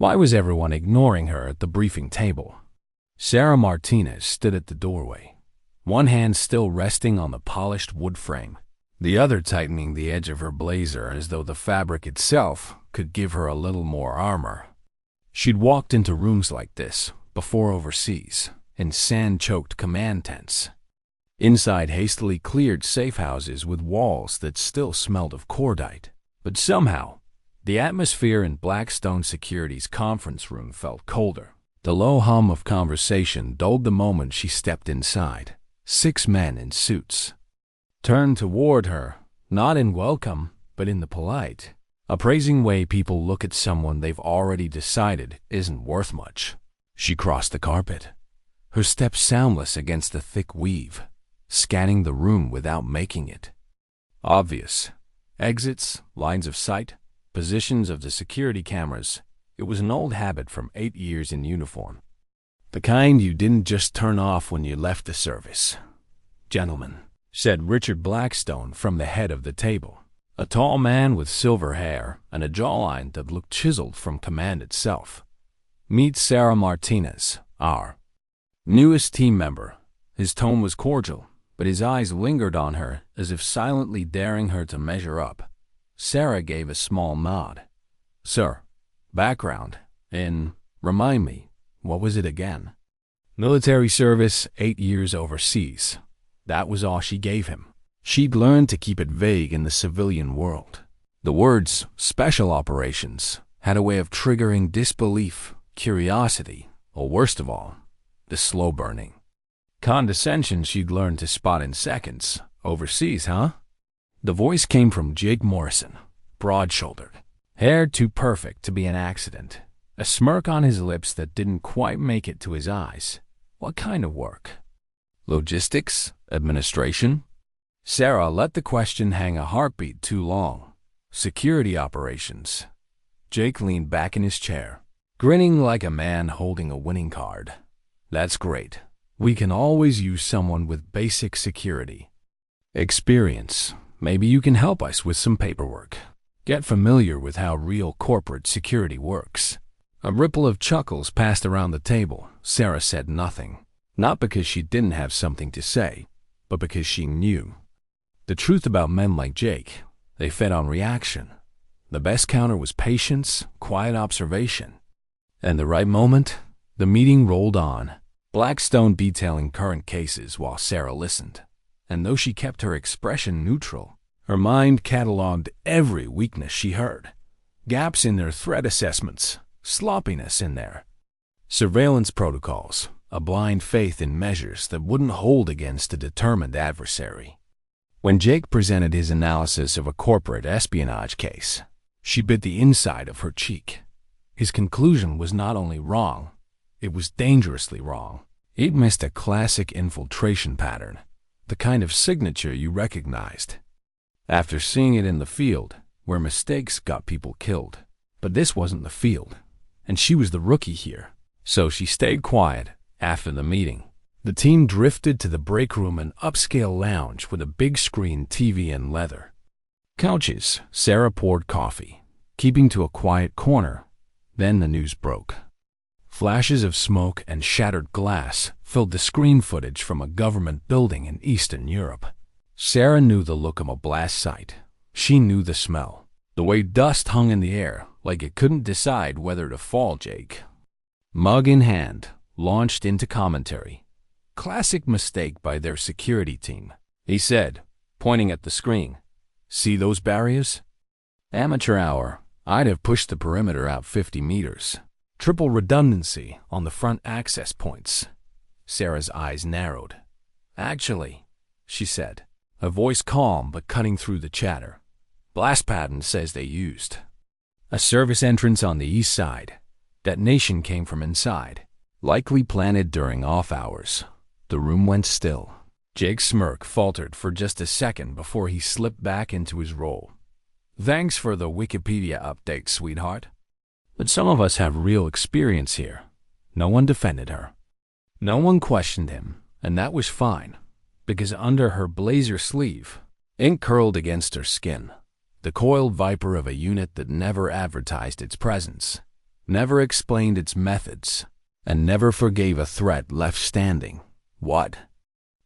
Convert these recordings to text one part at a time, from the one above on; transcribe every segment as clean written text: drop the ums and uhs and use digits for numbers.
Why was everyone ignoring her at the briefing table? Sarah Martinez stood at the doorway, one hand still resting on the polished wood frame, the other tightening the edge of her blazer as though the fabric itself could give her a little more armor. She'd walked into rooms like this before overseas, in sand-choked command tents. Inside hastily cleared safe houses with walls that still smelled of cordite. But somehow, the atmosphere in Blackstone Security's conference room felt colder. The low hum of conversation dulled the moment she stepped inside. 6 men in suits turned toward her, not in welcome, but in the polite, appraising way people look at someone they've already decided isn't worth much. She crossed the carpet, her steps soundless against the thick weave, scanning the room without making it obvious. Exits, lines of sight, positions of the security cameras. It was an old habit from 8 years in uniform. The kind you didn't just turn off when you left the service. "Gentlemen," said Richard Blackstone from the head of the table, a tall man with silver hair and a jawline that looked chiseled from command itself. "Meet Sarah Martinez, our newest team member." His tone was cordial, but his eyes lingered on her as if silently daring her to measure up. Sarah gave a small nod. "Sir, background remind me, what was it again?" "Military service, 8 years overseas." That was all she gave him. She'd learned to keep it vague in the civilian world. The words "special operations" had a way of triggering disbelief, curiosity, or worst of all, the slow burning condescension she'd learned to spot in seconds. "Overseas, huh?" The voice came from Jake Morrison, broad-shouldered, hair too perfect to be an accident, a smirk on his lips that didn't quite make it to his eyes. "What kind of work? Logistics? Administration?" Sarah let the question hang a heartbeat too long. "Security operations." Jake leaned back in his chair, grinning like a man holding a winning card. "That's great. We can always use someone with basic security experience. Maybe you can help us with some paperwork. Get familiar with how real corporate security works." A ripple of chuckles passed around the table. Sarah said nothing, not because she didn't have something to say, but because she knew. The truth about men like Jake, they fed on reaction. The best counter was patience, quiet observation. And the right moment, the meeting rolled on, Blackstone detailing current cases while Sarah listened. And though she kept her expression neutral, her mind cataloged every weakness she heard. Gaps in their threat assessments, sloppiness in their surveillance protocols, a blind faith in measures that wouldn't hold against a determined adversary. When Jake presented his analysis of a corporate espionage case, she bit the inside of her cheek. His conclusion was not only wrong, it was dangerously wrong. He'd missed a classic infiltration pattern, the kind of signature you recognized after seeing it in the field, where mistakes got people killed. But this wasn't the field, and she was the rookie here. So she stayed quiet. After the meeting, the team drifted to the break room, an upscale lounge with a big screen TV and leather couches. Sarah poured coffee, keeping to a quiet corner. Then the news broke. Flashes of smoke and shattered glass filled the screen footage from a government building in Eastern Europe. Sarah knew the look of a blast site. She knew the smell, the way dust hung in the air like it couldn't decide whether to fall. Jake, mug in hand, launched into commentary. "Classic mistake by their security team," he said, pointing at the screen. "See those barriers? Amateur hour, I'd have pushed the perimeter out 50 meters. Triple redundancy on the front access points." Sarah's eyes narrowed. "Actually," she said, her voice calm but cutting through the chatter, "blast pattern says they used a service entrance on the east side. Detonation came from inside, likely planted during off hours." The room went still. Jake's smirk faltered for just a second before he slipped back into his role. "Thanks for the Wikipedia update, sweetheart. But some of us have real experience here." No one defended her. No one questioned him, and that was fine, because under her blazer sleeve, ink curled against her skin, the coiled viper of a unit that never advertised its presence. never explained its methods, and never forgave a threat left standing. What?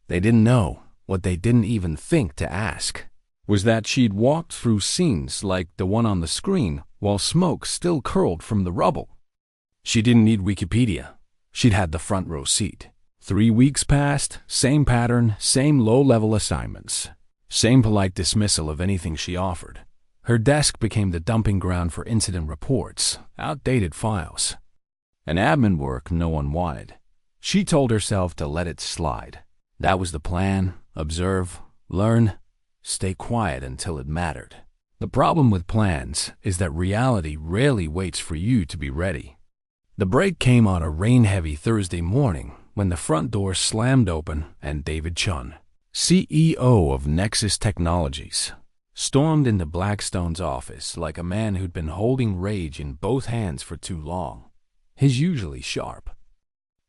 They didn't know, what they didn't even think to ask, was that she'd walked through scenes like the one on the screen while smoke still curled from the rubble. She didn't need Wikipedia. She'd had the front row seat. 3 weeks passed, same pattern, same low-level assignments, same polite dismissal of anything she offered. Her desk became the dumping ground for incident reports, outdated files, and admin work no one wanted. She told herself to let it slide. That was the plan: observe, learn, stay quiet until it mattered. The problem with plans is that reality rarely waits for you to be ready. The break came on a rain-heavy Thursday morning when the front door slammed open and David Chun, CEO of Nexus Technologies, stormed into Blackstone's office like a man who'd been holding rage in both hands for too long. His usually sharp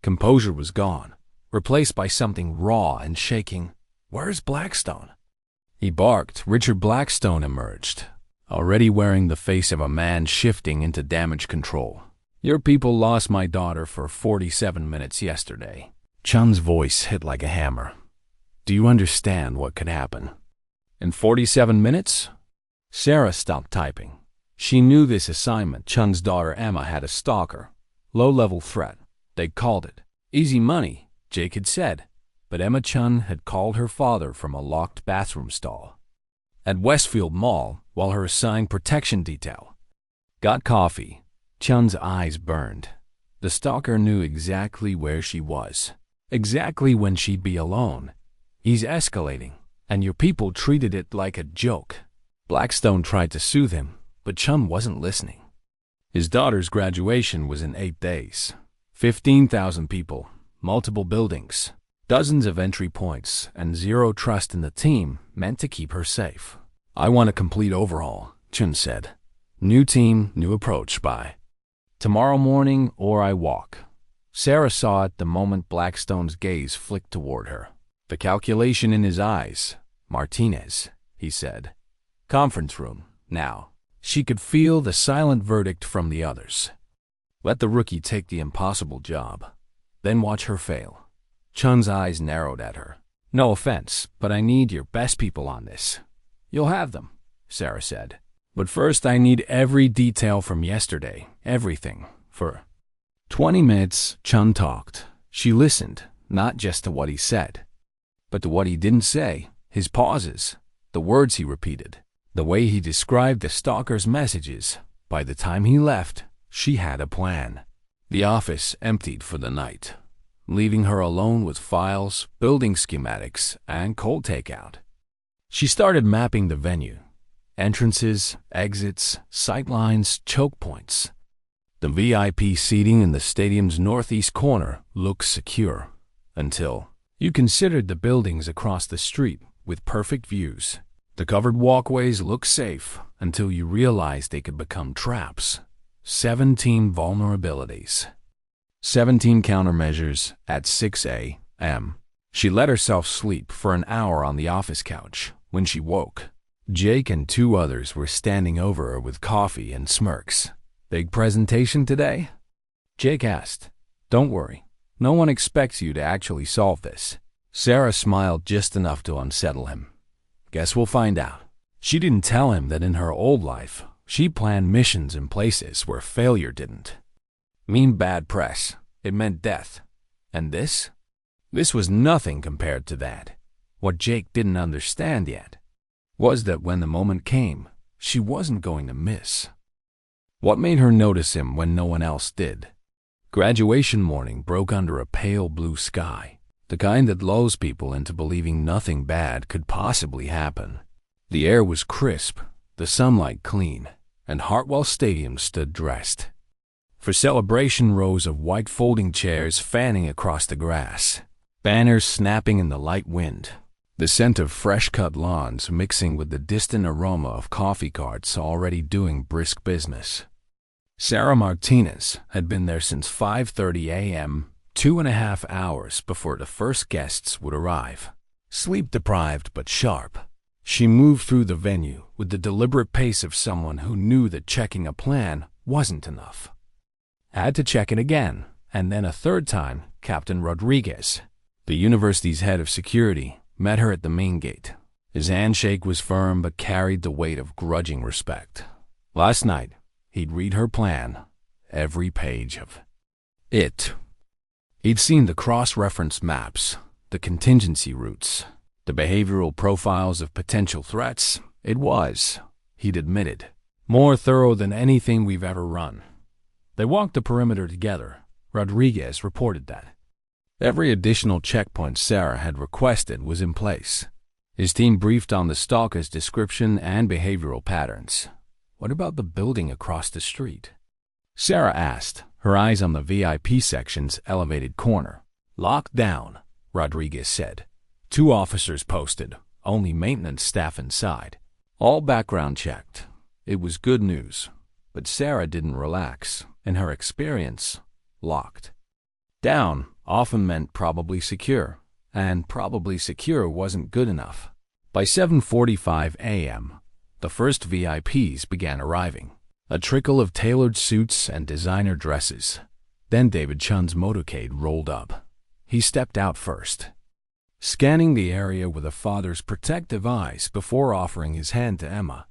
composure was gone, replaced by something raw and shaking. "Where's Blackstone?" He barked. Richard Blackstone emerged, already wearing the face of a man shifting into damage control. "Your people lost my daughter for 47 minutes yesterday." Chun's voice hit like a hammer. "Do you understand what could happen in 47 minutes? Sarah stopped typing. She knew this assignment. Chun's daughter Emma had a stalker. Low-level threat. They called it easy money, Jake had said. But Emma Chun had called her father from a locked bathroom stall at Westfield Mall while her assigned protection detail got coffee. Chun's eyes burned. The stalker knew exactly where she was, exactly when she'd be alone. "He's escalating, and your people treated it like a joke." Blackstone tried to soothe him, but Chun wasn't listening. His daughter's graduation was in 8 days. 15,000 people, multiple buildings, dozens of entry points, and zero trust in the team meant to keep her safe. "I want a complete overhaul," Chun said. "New team, new approach by tomorrow morning, or I walk." Sarah saw it the moment Blackstone's gaze flicked toward her. The calculation in his eyes. "Martinez," he said. "Conference room, now." She could feel the silent verdict from the others. Let the rookie take the impossible job, then watch her fail. Chun's eyes narrowed at her. "No offense, but I need your best people on this." "You'll have them," Sarah said. "But first I need every detail from yesterday, everything." For 20 minutes, Chun talked. She listened, not just to what he said, but to what he didn't say, his pauses, the words he repeated, the way he described the stalker's messages. By the time he left, she had a plan. The office emptied for the night, leaving her alone with files, building schematics, and cold takeout. She started mapping the venue. Entrances, exits, sightlines, choke points. The VIP seating in the stadium's northeast corner looked secure, until you considered the buildings across the street with perfect views. The covered walkways looked safe until you realized they could become traps. 17 vulnerabilities. 17 countermeasures at 6 a.m. She let herself sleep for an hour on the office couch. When she woke, Jake and 2 others were standing over her with coffee and smirks. "Big presentation today?" Jake asked. "Don't worry. No one expects you to actually solve this." Sarah smiled just enough to unsettle him. "Guess we'll find out." She didn't tell him that in her old life, she planned missions in places where failure didn't mean bad press. It meant death. And this? This was nothing compared to that. What Jake didn't understand yet was that when the moment came, she wasn't going to miss. What made her notice him when no one else did? Graduation morning broke under a pale blue sky, the kind that lulls people into believing nothing bad could possibly happen. The air was crisp, the sunlight clean, and Hartwell Stadium stood dressed. For celebration, rows of white folding chairs fanning across the grass, banners snapping in the light wind, the scent of fresh-cut lawns mixing with the distant aroma of coffee carts already doing brisk business. Sarah Martinez had been there since 5:30 a.m., 2.5 hours before the first guests would arrive. Sleep-deprived but sharp, she moved through the venue with the deliberate pace of someone who knew that checking a plan wasn't enough. Had to check it again, and then a third time, Captain Rodriguez, the university's head of security, met her at the main gate. His handshake was firm but carried the weight of grudging respect. Last night, he'd read her plan, every page of it. He'd seen the cross-reference maps, the contingency routes, the behavioral profiles of potential threats. It was, he'd admitted, more thorough than anything we've ever run. They walked the perimeter together. Rodriguez reported that every additional checkpoint Sarah had requested was in place. His team briefed on the stalker's description and behavioral patterns. What about the building across the street? Sarah asked, her eyes on the VIP section's elevated corner. Locked down, Rodriguez said. 2 officers posted, only maintenance staff inside. All background checked. It was good news, but Sarah didn't relax. In her experience, locked down often meant probably secure, and probably secure wasn't good enough. By 7:45 a.m., the first VIPs began arriving. A trickle of tailored suits and designer dresses. Then David Chun's motorcade rolled up. He stepped out first, scanning the area with a father's protective eyes before offering his hand to Emma.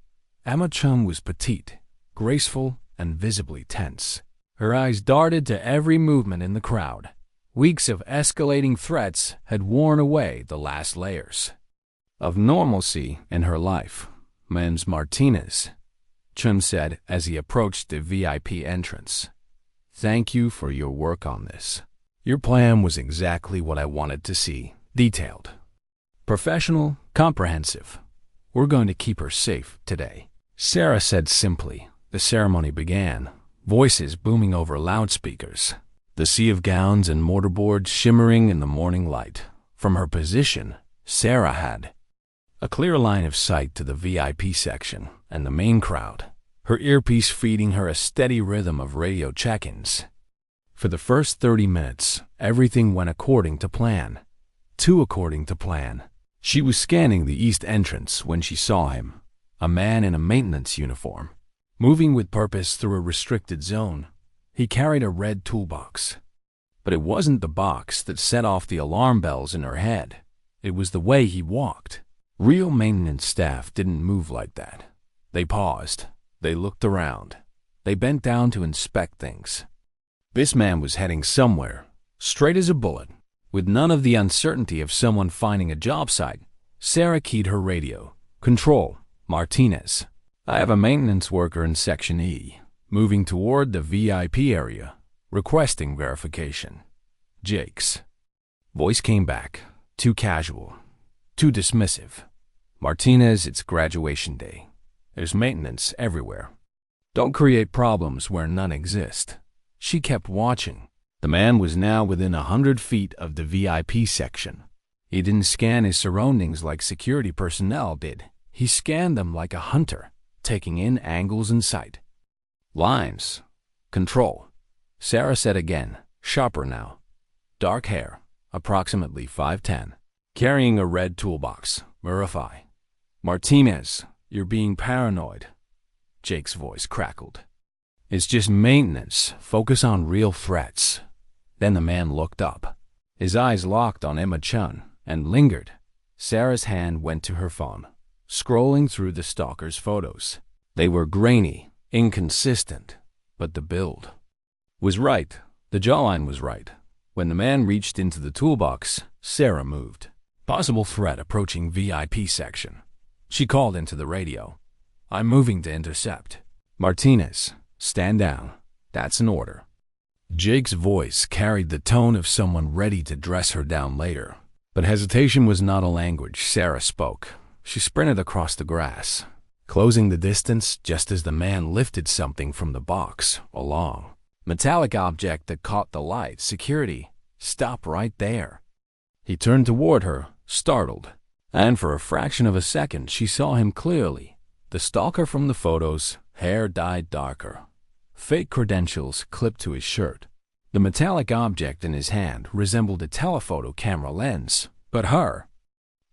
Emma Chun was petite, graceful, and visibly tense. Her eyes darted to every movement in the crowd. Weeks of escalating threats had worn away the last layers of normalcy in her life. Ms. Martinez, Chun said as he approached the VIP entrance. Thank you for your work on this. Your plan was exactly what I wanted to see. Detailed. Professional, comprehensive. We're going to keep her safe today. Sarah said simply. The ceremony began, voices booming over loudspeakers, the sea of gowns and mortarboards shimmering in the morning light. From her position, Sarah had a clear line of sight to the VIP section and the main crowd, her earpiece feeding her a steady rhythm of radio check-ins. For the first 30 minutes, everything went according to plan. Too according to plan. She was scanning the east entrance when she saw him, a man in a maintenance uniform, moving with purpose through a restricted zone. He carried a red toolbox. But it wasn't the box that set off the alarm bells in her head. It was the way he walked. Real maintenance staff didn't move like that. They paused. They looked around. They bent down to inspect things. This man was heading somewhere, straight as a bullet, with none of the uncertainty of someone finding a job site. Sarah keyed her radio. Control, Martinez. I have a maintenance worker in Section E, moving toward the VIP area, requesting verification. Jake's voice came back, too casual, too dismissive. Martinez, it's graduation day. There's maintenance everywhere. Don't create problems where none exist. She kept watching. The man was now within 100 feet of the VIP section. He didn't scan his surroundings like security personnel did. He scanned them like a hunter, taking in angles in sight. Lines. Control. Sarah said again, sharper now. Dark hair, approximately 5'10", carrying a red toolbox. Verify. Martinez, you're being paranoid. Jake's voice crackled. It's just maintenance. Focus on real threats. Then the man looked up. His eyes locked on Emma Chun and lingered. Sarah's hand went to her phone, scrolling through the stalker's photos. They were grainy, inconsistent, but the build was right. The jawline was right. When the man reached into the toolbox, Sarah moved. Possible threat approaching VIP section. She called into the radio. I'm moving to intercept. Martinez, stand down. That's an order. Jake's voice carried the tone of someone ready to dress her down later. But hesitation was not a language Sarah spoke. She sprinted across the grass, closing the distance just as the man lifted something from the box. A long, metallic object that caught the light. Security. Stop right there. He turned toward her, startled, and for a fraction of a second she saw him clearly. The stalker from the photos, hair dyed darker, fake credentials clipped to his shirt. The metallic object in his hand resembled a telephoto camera lens, but her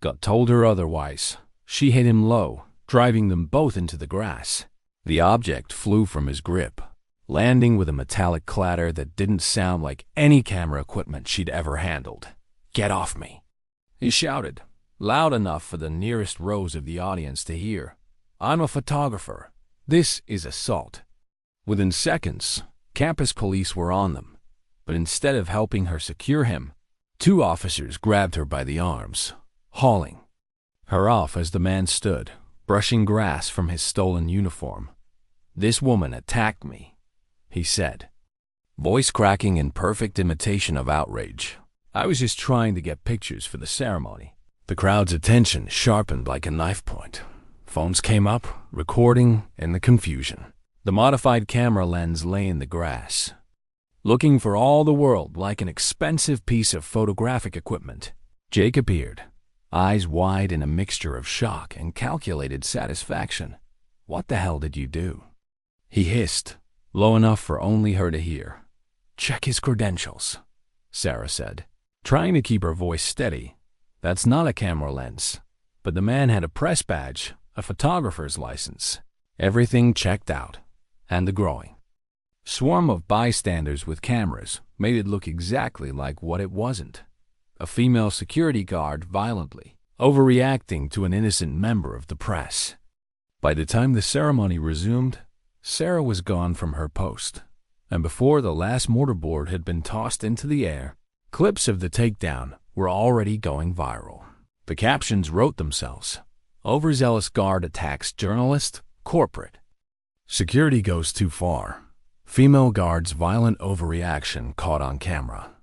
gut told her otherwise. She hit him low, driving them both into the grass. The object flew from his grip, landing with a metallic clatter that didn't sound like any camera equipment she'd ever handled. "Get off me," he shouted, loud enough for the nearest rows of the audience to hear. "I'm a photographer. This is assault." Within seconds, campus police were on them, but instead of helping her secure him, 2 officers grabbed her by the arms, hauling her off as the man stood, brushing grass from his stolen uniform. "This woman attacked me," he said, voice cracking in perfect imitation of outrage. "I was just trying to get pictures for the ceremony." The crowd's attention sharpened like a knife point. Phones came up, recording in the confusion. The modified camera lens lay in the grass, looking for all the world like an expensive piece of photographic equipment. Jake appeared, eyes wide in a mixture of shock and calculated satisfaction. "What the hell did you do?" he hissed, low enough for only her to hear. "Check his credentials," Sarah said, trying to keep her voice steady. "That's not a camera lens." But the man had a press badge, a photographer's license. Everything checked out, and the growing swarm of bystanders with cameras made it look exactly like what it wasn't. A female security guard violently overreacting to an innocent member of the press. By the time the ceremony resumed, Sarah was gone from her post, and before the last mortarboard had been tossed into the air, clips of the takedown were already going viral. The captions wrote themselves. "Overzealous guard attacks journalist, corporate. Security goes too far. Female guard's violent overreaction caught on camera."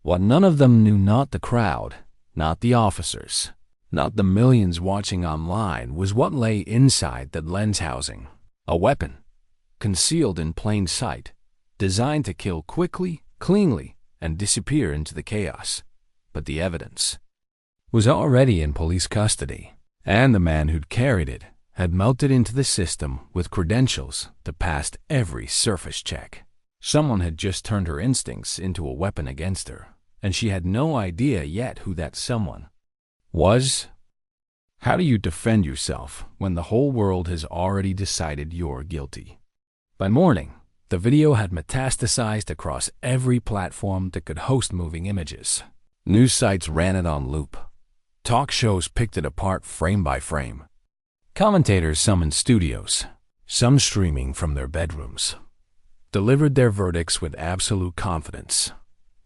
What none of them knew, not the crowd, not the officers, not the millions watching online, was what lay inside that lens housing. A weapon, concealed in plain sight, designed to kill quickly, cleanly, and disappear into the chaos. But the evidence was already in police custody, and the man who'd carried it had melted into the system with credentials that passed every surface check. Someone had just turned her instincts into a weapon against her, and she had no idea yet who that someone was. How do you defend yourself when the whole world has already decided you're guilty? By morning, the video had metastasized across every platform that could host moving images. News sites ran it on loop. Talk shows picked it apart frame by frame. Commentators summoned studios, some streaming from their bedrooms, delivered their verdicts with absolute confidence.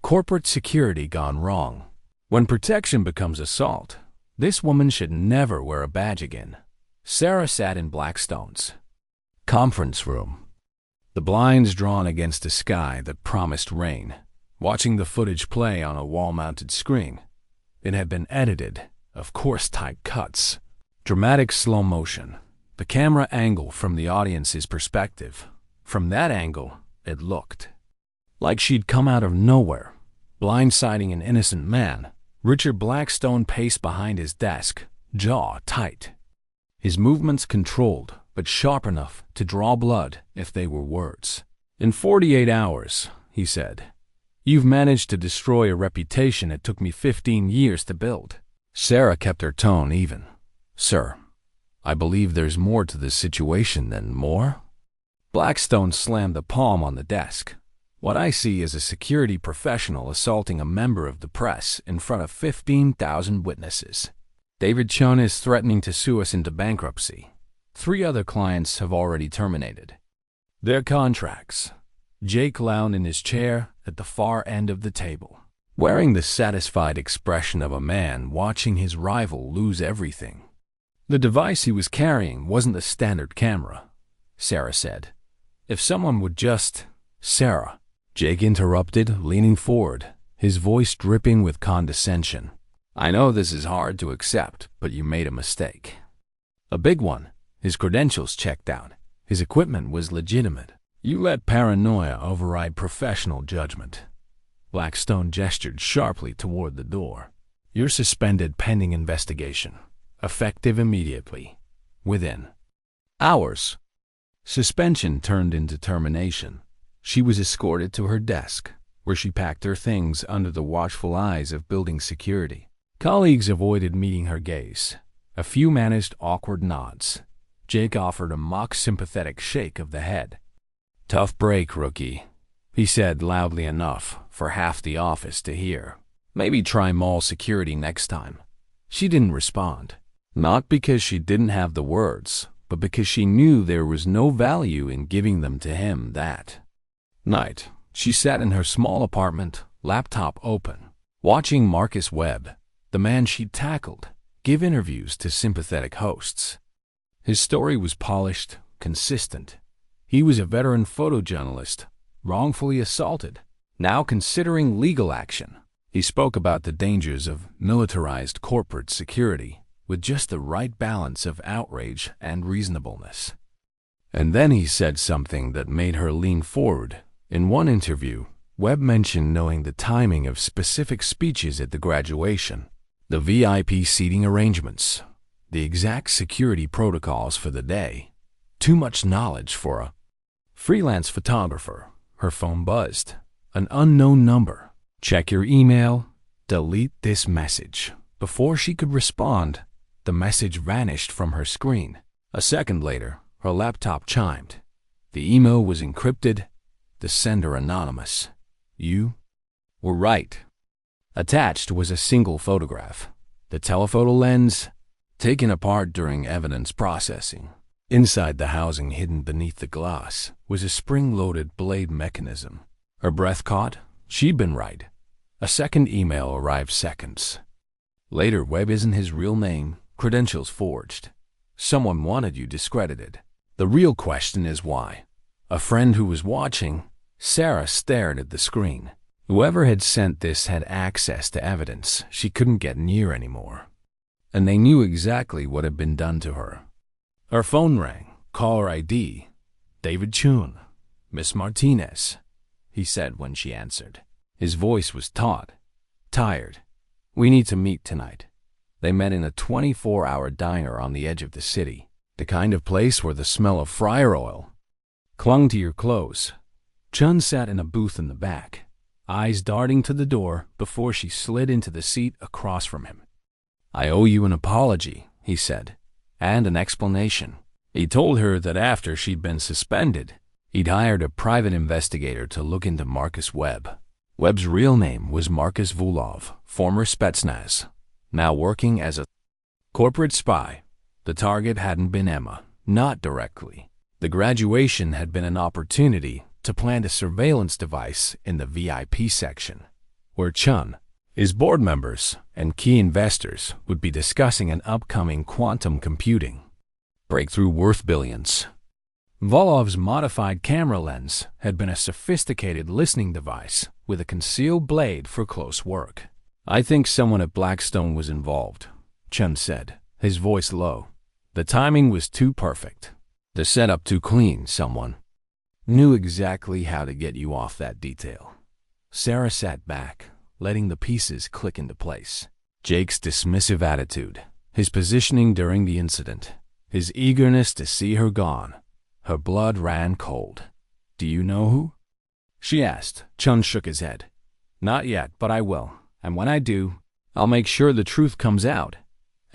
Corporate security gone wrong. When protection becomes assault, this woman should never wear a badge again. Sarah sat in Blackstone's conference room, the blinds drawn against a sky that promised rain, watching the footage play on a wall-mounted screen. It had been edited, of course, tight cuts, dramatic slow motion, the camera angle from the audience's perspective. From that angle, it looked like she'd come out of nowhere, blindsiding an innocent man. Richard Blackstone paced behind his desk, jaw tight, his movements controlled but sharp enough to draw blood if they were words. "In 48 hours, he said, "you've managed to destroy a reputation it took me 15 years to build." Sarah kept her tone even. "Sir, I believe there's more to this situation than more." Blackstone slammed the palm on the desk. "What I see is a security professional assaulting a member of the press in front of 15,000 witnesses. David Chun is threatening to sue us into bankruptcy. 3 other clients have already terminated their contracts." Jake lounged in his chair at the far end of the table, wearing the satisfied expression of a man watching his rival lose everything. "The device he was carrying wasn't a standard camera," Sarah said. "If someone would just—" "Sarah," Jake interrupted, leaning forward, his voice dripping with condescension. "I know this is hard to accept, but you made a mistake. A big one. His credentials checked out. His equipment was legitimate. You let paranoia override professional judgment." Blackstone gestured sharply toward the door. "You're suspended pending investigation. Effective immediately. Within hours." Suspension turned into termination. She was escorted to her desk, where she packed her things under the watchful eyes of building security. Colleagues avoided meeting her gaze. A few managed awkward nods. Jake offered a mock sympathetic shake of the head. "Tough break, rookie," he said loudly enough for half the office to hear. "Maybe try mall security next time." She didn't respond, not because she didn't have the words, but because she knew there was no value in giving them to him that night. She sat in her small apartment, laptop open, watching Marcus Webb, the man she'd tackled, give interviews to sympathetic hosts. His story was polished, consistent. He was a veteran photojournalist, wrongfully assaulted, now considering legal action. He spoke about the dangers of militarized corporate security with just the right balance of outrage and reasonableness. And then he said something that made her lean forward. In one interview, Webb mentioned knowing the timing of specific speeches at the graduation, the VIP seating arrangements, the exact security protocols for the day. Too much knowledge for a freelance photographer. Her phone buzzed. An unknown number. "Check your email. Delete this message." Before she could respond, the message vanished from her screen. A second later, her laptop chimed. The email was encrypted, the sender anonymous. "You were right." Attached was a single photograph, the telephoto lens, taken apart during evidence processing. Inside the housing hidden beneath the glass was a spring-loaded blade mechanism. Her breath caught. She'd been right. A second email arrived seconds later. "Webb isn't his real name. Credentials forged. Someone wanted you discredited. The real question is why." A friend who was watching, Sarah, stared at the screen. Whoever had sent this had access to evidence she couldn't get near anymore. And they knew exactly what had been done to her. Her phone rang. Caller ID. "David Chun. Miss Martinez," he said when she answered. His voice was taut, tired. "We need to meet tonight." They met in a 24-hour diner on the edge of the city, the kind of place where the smell of fryer oil clung to your clothes. Chun sat in a booth in the back, eyes darting to the door before she slid into the seat across from him. "I owe you an apology," he said, "and an explanation." He told her that after she'd been suspended, he'd hired a private investigator to look into Marcus Webb. Webb's real name was Marcus Vulov, former Spetsnaz, now working as a corporate spy. The target hadn't been Emma, not directly. The graduation had been an opportunity to plant a surveillance device in the VIP section, where Chun, his board members, and key investors would be discussing an upcoming quantum computing breakthrough worth billions. Volov's modified camera lens had been a sophisticated listening device with a concealed blade for close work. "I think someone at Blackstone was involved," Chun said, his voice low. "The timing was too perfect. The setup too clean. Someone knew exactly how to get you off that detail." Sarah sat back, letting the pieces click into place. Jake's dismissive attitude, his positioning during the incident, his eagerness to see her gone. Her blood ran cold. "Do you know who?" she asked. Chun shook his head. "Not yet, but I will. And when I do, I'll make sure the truth comes out."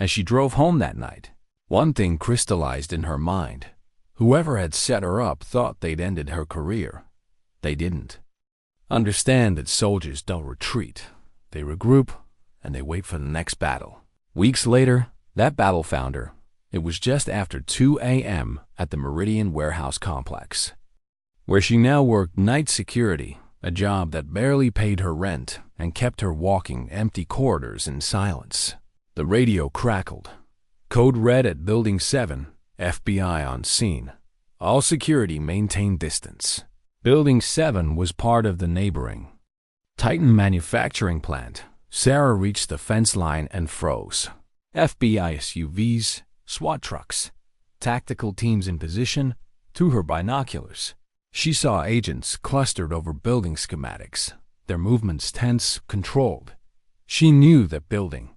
As she drove home that night, one thing crystallized in her mind. Whoever had set her up thought they'd ended her career. They didn't. Understand that soldiers don't retreat. They regroup, and they wait for the next battle. Weeks later, that battle found her. It was just after 2 a.m. at the Meridian Warehouse Complex, where she now worked night security, a job that barely paid her rent and kept her walking empty corridors in silence. The radio crackled. Code red at Building 7, FBI on scene. All security maintain distance. Building 7 was part of the neighboring Titan manufacturing plant. Sarah reached the fence line and froze. FBI SUVs, SWAT trucks, tactical teams in position. Through her binoculars, she saw agents clustered over building schematics, their movements tense, controlled. She knew that building.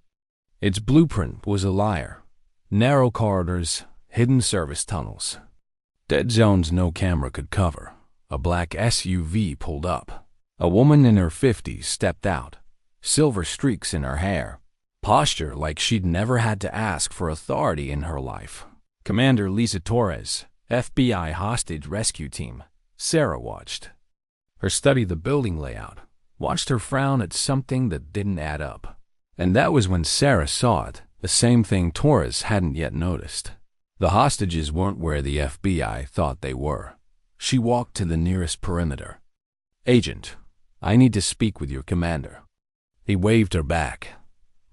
Its blueprint was a liar. Narrow corridors, hidden service tunnels, dead zones no camera could cover. A black SUV pulled up. A woman in her 50s stepped out, silver streaks in her hair, posture like she'd never had to ask for authority in her life. Commander Lisa Torres, FBI hostage rescue team, Sarah watched her study the building layout, watched her frown at something that didn't add up. And that was when Sarah saw it, the same thing Torres hadn't yet noticed. The hostages weren't where the FBI thought they were. She walked to the nearest perimeter. "Agent, I need to speak with your commander." He waved her back.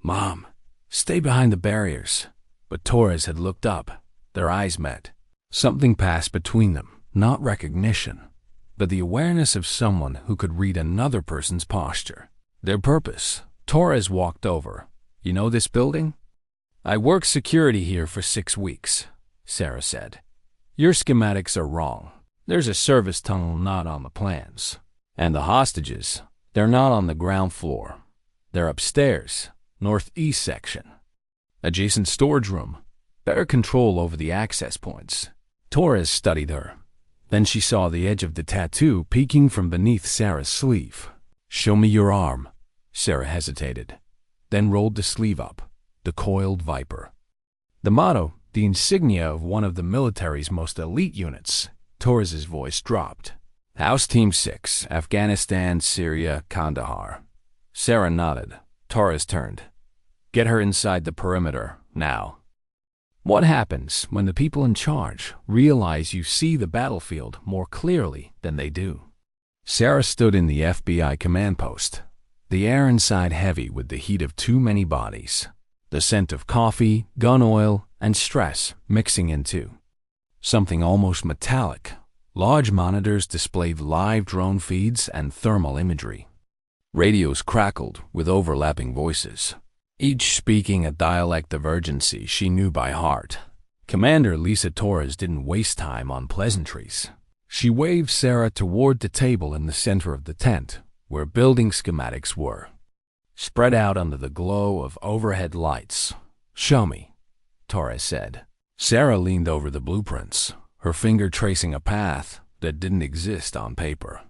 "Mom, stay behind the barriers." But Torres had looked up. Their eyes met. Something passed between them, not recognition, but the awareness of someone who could read another person's posture. Their purpose. Torres walked over. "You know this building?" "I worked security here for 6 weeks," Sarah said. "Your schematics are wrong. There's a service tunnel not on the plans. And the hostages, they're not on the ground floor. They're upstairs, northeast section. Adjacent storage room. Better control over the access points." Torres studied her. Then she saw the edge of the tattoo peeking from beneath Sarah's sleeve. "Show me your arm." Sarah hesitated, then rolled the sleeve up. The coiled viper. The motto, the insignia of one of the military's most elite units. Torres's voice dropped. "House Team 6, Afghanistan, Syria, Kandahar." Sarah nodded. Torres turned. "Get her inside the perimeter, now." What happens when the people in charge realize you see the battlefield more clearly than they do? Sarah stood in the FBI command post, the air inside heavy with the heat of too many bodies, the scent of coffee, gun oil, and stress mixing into something almost metallic. Large monitors displayed live drone feeds and thermal imagery. Radios crackled with overlapping voices, each speaking a dialect of urgency she knew by heart. Commander Lisa Torres didn't waste time on pleasantries. She waved Sarah toward the table in the center of the tent, where building schematics were, spread out under the glow of overhead lights. "Show me," Torres said. Sarah leaned over the blueprints, her finger tracing a path that didn't exist on paper.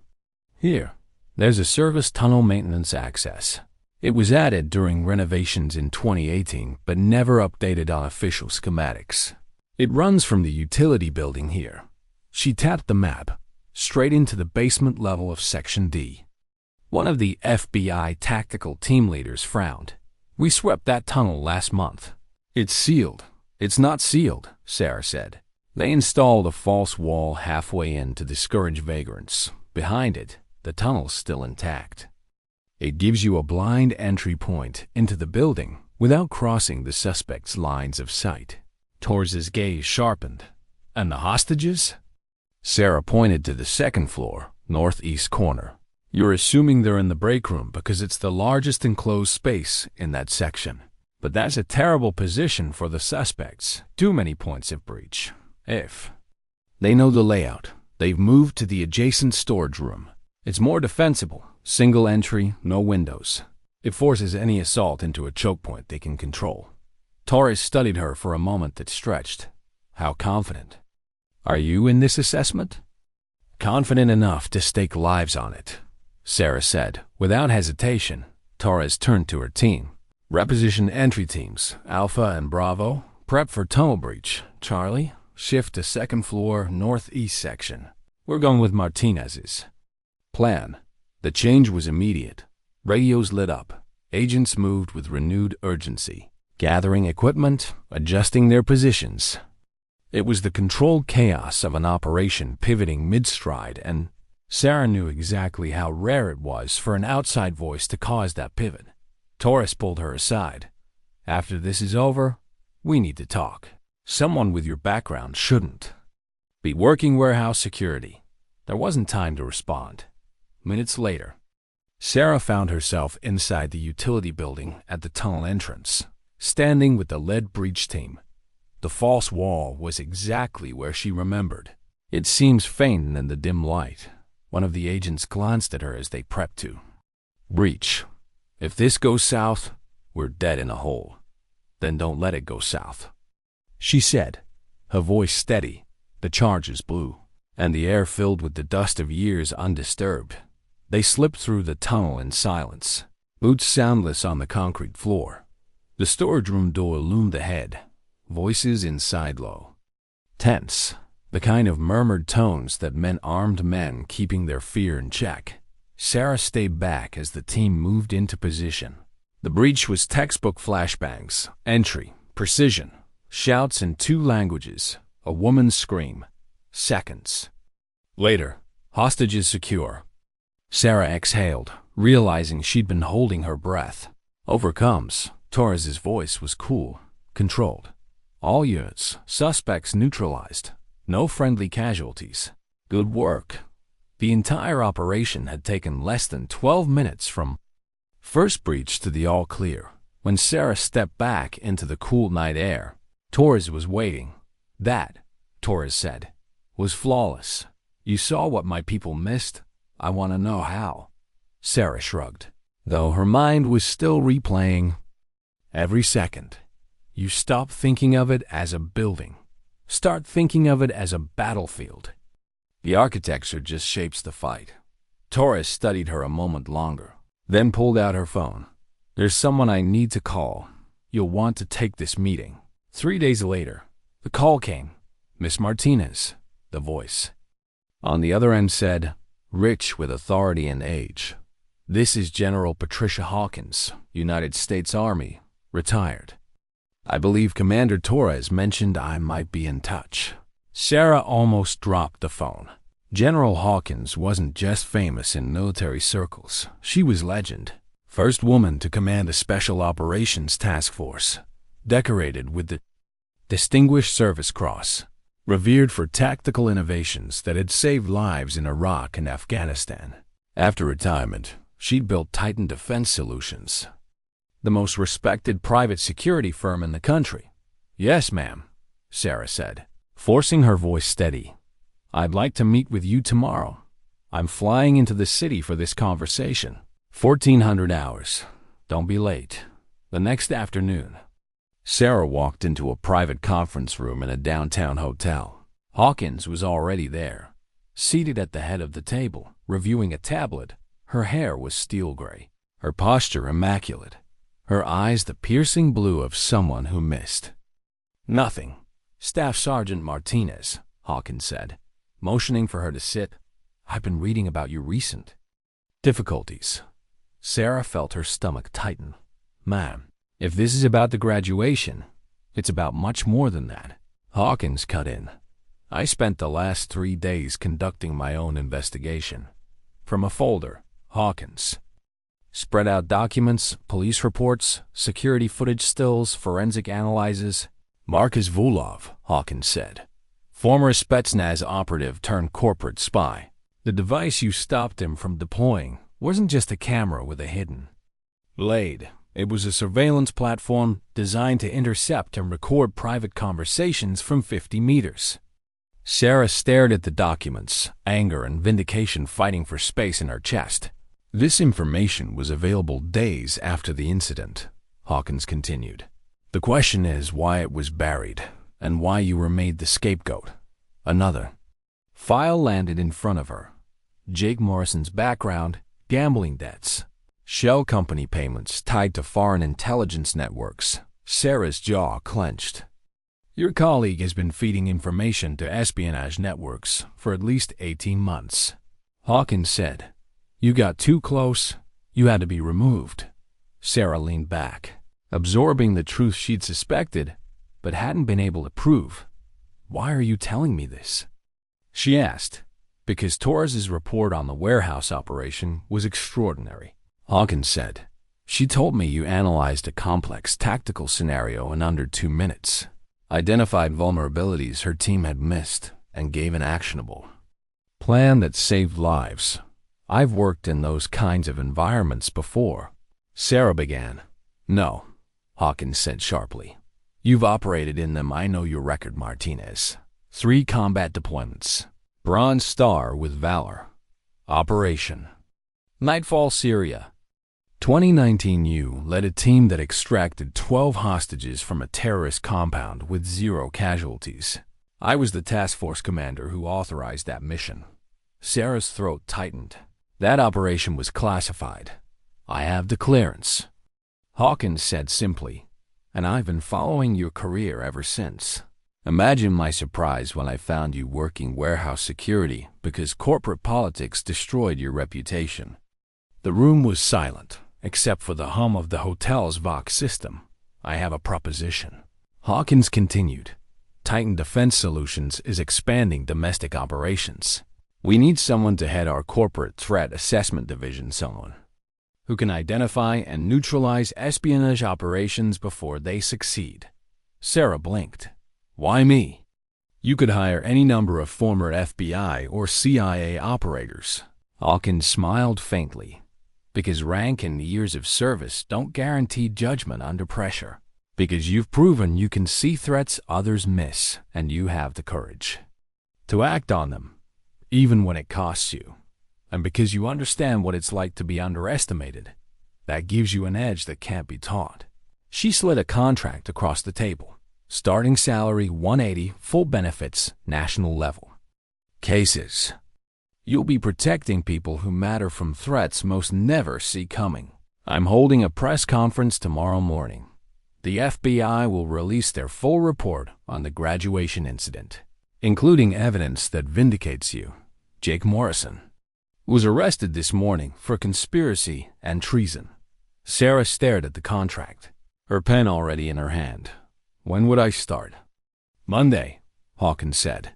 "Here, there's a service tunnel maintenance access. It was added during renovations in 2018, but never updated on official schematics. It runs from the utility building here." She tapped the map, straight into the basement level of Section D. One of the FBI tactical team leaders frowned. "We swept that tunnel last month." "It's sealed." "It's not sealed," Sarah said. "They installed a false wall halfway in to discourage vagrants. Behind it, the tunnel's still intact. It gives you a blind entry point into the building without crossing the suspect's lines of sight." Torres's gaze sharpened. "And the hostages?" Sarah pointed to the second floor, northeast corner. "You're assuming they're in the break room because it's the largest enclosed space in that section. But that's a terrible position for the suspects. Too many points of breach. If they know the layout, they've moved to the adjacent storage room. It's more defensible. Single entry, no windows. It forces any assault into a choke point they can control." Torres studied her for a moment that stretched. "How confident are you in this assessment?" "Confident enough to stake lives on it," Sarah said. Without hesitation, Torres turned to her team. "Reposition entry teams, Alpha and Bravo. Prep for tunnel breach. Charlie, shift to second floor, northeast section. We're going with Martinez's plan." The change was immediate. Radios lit up. Agents moved with renewed urgency, gathering equipment, adjusting their positions. It was the controlled chaos of an operation pivoting mid-stride, and Sarah knew exactly how rare it was for an outside voice to cause that pivot. Torres pulled her aside. "After this is over, we need to talk. Someone with your background shouldn't be working warehouse security." There wasn't time to respond. Minutes later, Sarah found herself inside the utility building at the tunnel entrance, standing with the lead breach team. The false wall was exactly where she remembered. It seemed faint in the dim light. One of the agents glanced at her as they prepped to breach. "If this goes south, we're dead in a hole. Then don't let it go south," she said, her voice steady. The charges blew, and the air filled with the dust of years undisturbed. They slipped through the tunnel in silence, boots soundless on the concrete floor. The storage room door loomed ahead, voices inside low. Tense. the kind of murmured tones that meant armed men keeping their fear in check. Sarah stayed back as the team moved into position. The breach was textbook flashbangs, entry, precision, shouts in 2 languages, a woman's scream. Seconds later, hostages secure. Sarah exhaled, realizing she'd been holding her breath. Overcomes. Torres's voice was cool, controlled. All units, suspects neutralized. No friendly casualties. Good work. The entire operation had taken less than 12 minutes from first breach to the all clear. When Sarah stepped back into the cool night air, Torres was waiting. That, Torres said, was flawless. You saw what my people missed? I want to know how. Sarah shrugged, though her mind was still replaying every second. You stop thinking of it as a building. Start thinking of it as a battlefield. The architecture just shapes the fight. Torres studied her a moment longer, then pulled out her phone. There's someone I need to call. You'll want to take this meeting. 3 days later, the call came. Miss Martinez, the voice on the other end said, rich with authority and age. This is General Patricia Hawkins, United States Army, retired. I believe Commander Torres mentioned I might be in touch. Sarah almost dropped the phone. General Hawkins wasn't just famous in military circles. She was legend. First woman to command a Special Operations Task Force, decorated with the Distinguished Service Cross, revered for tactical innovations that had saved lives in Iraq and Afghanistan. After retirement, she'd built Titan Defense Solutions, the most respected private security firm in the country. Yes, ma'am, Sarah said, forcing her voice steady. I'd like to meet with you tomorrow. I'm flying into the city for this conversation. 1400 hours. Don't be late. The next afternoon. Sarah walked into a private conference room in a downtown hotel. Hawkins was already there, seated at the head of the table, reviewing a tablet. Her hair was steel gray, her posture immaculate. Her eyes the piercing blue of someone who missed nothing. Staff Sergeant Martinez, Hawkins said, motioning for her to sit. I've been reading about your recent difficulties. Sarah felt her stomach tighten. Ma'am, if this is about the graduation, it's about much more than that. Hawkins cut in. I spent the last 3 days conducting my own investigation. From a folder, Hawkins spread out documents, police reports, security footage stills, forensic analyses. Marcus Vulov, Hawkins said. Former Spetsnaz operative turned corporate spy. The device you stopped him from deploying wasn't just a camera with a hidden blade. It was a surveillance platform designed to intercept and record private conversations from 50 meters. Sarah stared at the documents, anger and vindication fighting for space in her chest. This information was available days after the incident, Hawkins continued. The question is why it was buried, and why you were made the scapegoat. Another file landed in front of her. Jake Morrison's background, gambling debts, shell company payments tied to foreign intelligence networks. Sarah's jaw clenched. Your colleague has been feeding information to espionage networks for at least 18 months, Hawkins said. You got too close. You had to be removed. Sarah leaned back, absorbing the truth she'd suspected, but hadn't been able to prove. Why are you telling me this? She asked. Because Torres's report on the warehouse operation was extraordinary, Hawkins said. She told me you analyzed a complex tactical scenario in under 2 minutes, identified vulnerabilities her team had missed, and gave an actionable plan that saved lives. I've worked in those kinds of environments before. Sarah began. No, Hawkins said sharply. You've operated in them. I know your record, Martinez. 3 combat deployments. Bronze Star with Valor. Operation Nightfall, Syria. 2019. You led a team that extracted 12 hostages from a terrorist compound with 0 casualties. I was the task force commander who authorized that mission. Sarah's throat tightened. That operation was classified. I have the clearance, Hawkins said simply, and I've been following your career ever since. Imagine my surprise when I found you working warehouse security because corporate politics destroyed your reputation." The room was silent, except for the hum of the hotel's Vox system. "I have a proposition," Hawkins continued. "Titan Defense Solutions is expanding domestic operations. We need someone to head our corporate threat assessment division, someone who can identify and neutralize espionage operations before they succeed." Sarah blinked. "Why me?" "You could hire any number of former FBI or CIA operators." Hawkins smiled faintly. "Because rank and years of service don't guarantee judgment under pressure. Because you've proven you can see threats others miss, and you have the courage to act on them, even when it costs you. And because you understand what it's like to be underestimated, that gives you an edge that can't be taught." She slid a contract across the table. "Starting salary 180, full benefits, national level. Cases. You'll be protecting people who matter from threats most never see coming. I'm holding a press conference tomorrow morning. The FBI will release their full report on the graduation incident, including evidence that vindicates you. Jake Morrison was arrested this morning for conspiracy and treason." Sarah stared at the contract, her pen already in her hand. "When would I start?" "Monday," Hawkins said.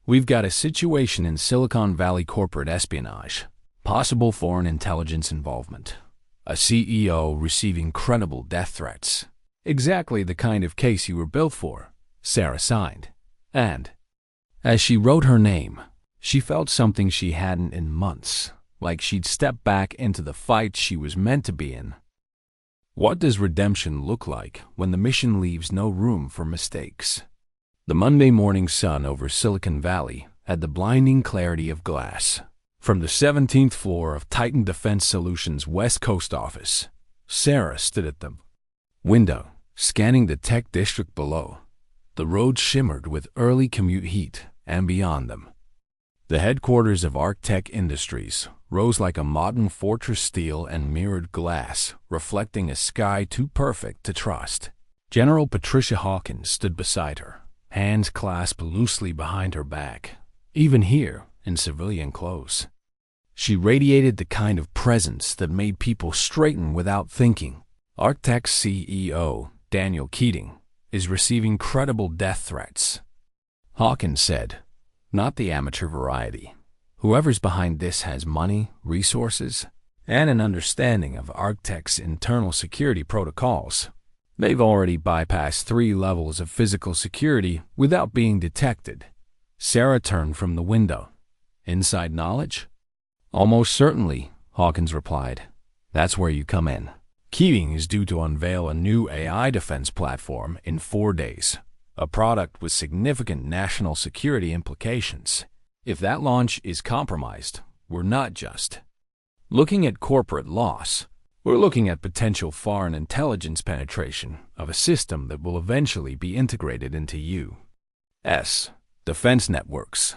"We've got a situation in Silicon Valley corporate espionage, possible foreign intelligence involvement, a CEO receiving credible death threats. Exactly the kind of case you were built for." Sarah signed. And, as she wrote her name, she felt something she hadn't in months, like she'd stepped back into the fight she was meant to be in. What does redemption look like when the mission leaves no room for mistakes? The Monday morning sun over Silicon Valley had the blinding clarity of glass. From the 17th floor of Titan Defense Solutions' West Coast office, Sarah stood at the window, scanning the tech district below. The road shimmered with early commute heat, and beyond them, the headquarters of Arctech Industries rose like a modern fortress, steel and mirrored glass, reflecting a sky too perfect to trust. General Patricia Hawkins stood beside her, hands clasped loosely behind her back, even here in civilian clothes. She radiated the kind of presence that made people straighten without thinking. Arctech's CEO, Daniel Keating, is receiving credible death threats, Hawkins said. "Not the amateur variety. Whoever's behind this has money, resources, and an understanding of Arctech's internal security protocols. They've already bypassed 3 levels of physical security without being detected." Sarah turned from the window. "Inside knowledge?" "Almost certainly," Hawkins replied. "That's where you come in." Keating is due to unveil a new AI defense platform in 4 days, a product with significant national security implications. If that launch is compromised, we're not just looking at corporate loss. We're looking at potential foreign intelligence penetration of a system that will eventually be integrated into U.S. defense networks.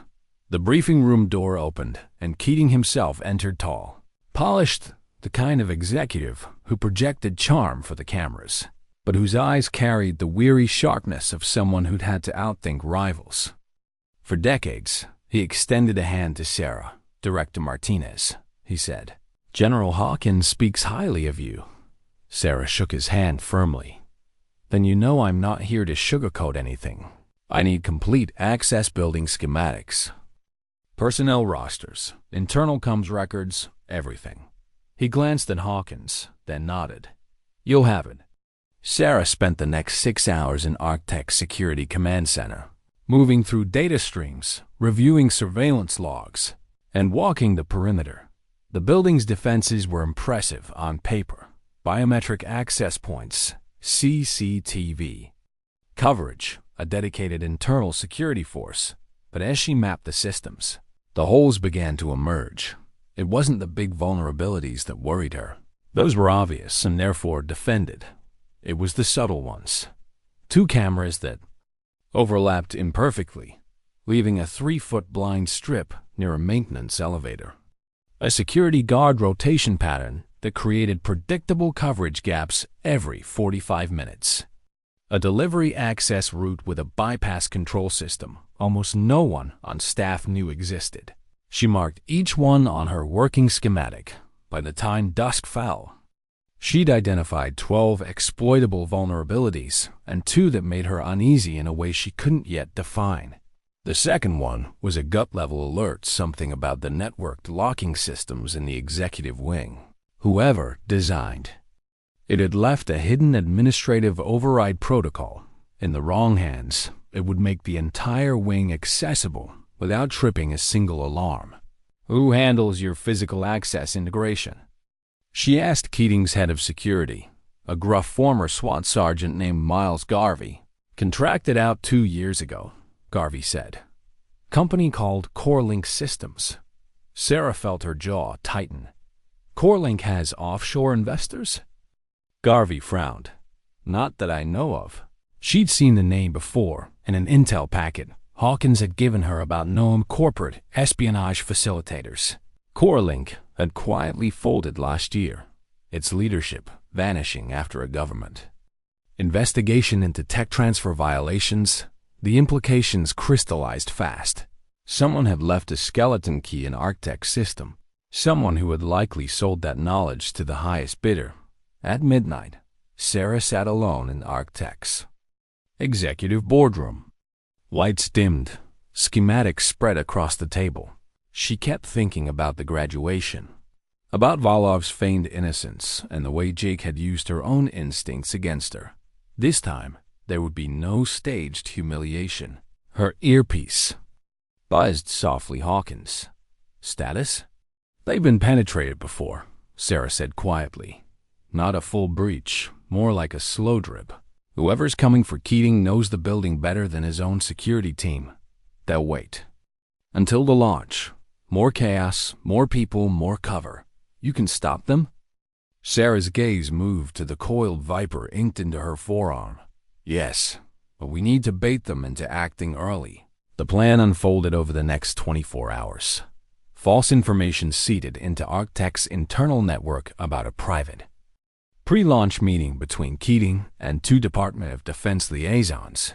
The briefing room door opened, and Keating himself entered, tall, polished, the kind of executive who projected charm for the cameras, but whose eyes carried the weary sharpness of someone who'd had to outthink rivals. For decades, he extended a hand to Sarah. "Director Martinez," he said. "General Hawkins speaks highly of you." Sarah shook his hand firmly. "Then you know I'm not here to sugarcoat anything. I need complete access building schematics, personnel rosters, internal comms records, everything." He glanced at Hawkins, then nodded. "You'll have it." Sarah spent the next 6 hours in Arctech's Security Command Center, moving through data streams, reviewing surveillance logs, and walking the perimeter. The building's defenses were impressive on paper. Biometric access points, CCTV coverage, a dedicated internal security force. But as she mapped the systems, the holes began to emerge. It wasn't the big vulnerabilities that worried her. Those were obvious and therefore defended. It was the subtle ones. 2 cameras that overlapped imperfectly, leaving a 3-foot blind strip near a maintenance elevator. A security guard rotation pattern that created predictable coverage gaps every 45 minutes. A delivery access route with a bypass control system almost no one on staff knew existed. She marked each one on her working schematic. By the time dusk fell, she'd identified 12 exploitable vulnerabilities and 2 that made her uneasy in a way she couldn't yet define. The second one was a gut-level alert, something about the networked locking systems in the executive wing. Whoever designed it had left a hidden administrative override protocol. In the wrong hands, it would make the entire wing accessible without tripping a single alarm. "Who handles your physical access integration?" she asked Keating's head of security, a gruff former SWAT sergeant named Miles Garvey. "Contracted out 2 years ago," Garvey said. "Company called CoreLink Systems." Sarah felt her jaw tighten. "CoreLink has offshore investors?" Garvey frowned. "Not that I know of." She'd seen the name before in an intel packet Hawkins had given her about known corporate espionage facilitators. CoreLink had quietly folded last year, its leadership vanishing after a government investigation into tech transfer violations. The implications crystallized fast. Someone had left a skeleton key in ArcTech's system. Someone who had likely sold that knowledge to the highest bidder. At midnight, Sarah sat alone in ArcTech's executive boardroom. Lights dimmed, schematics spread across the table. She kept thinking about the graduation, about Volov's feigned innocence and the way Jake had used her own instincts against her. This time, there would be no staged humiliation. Her earpiece buzzed softly. "Hawkins. Status?" "They've been penetrated before," Sarah said quietly. "Not a full breach, more like a slow drip. Whoever's coming for Keating knows the building better than his own security team. They'll wait until the launch. More chaos, more people, more cover. You can stop them?" Sarah's gaze moved to the coiled viper inked into her forearm. "Yes, but we need to bait them into acting early." The plan unfolded over the next 24 hours. False information seeded into ArcTech's internal network about a private pre-launch meeting between Keating and 2 Department of Defense liaisons.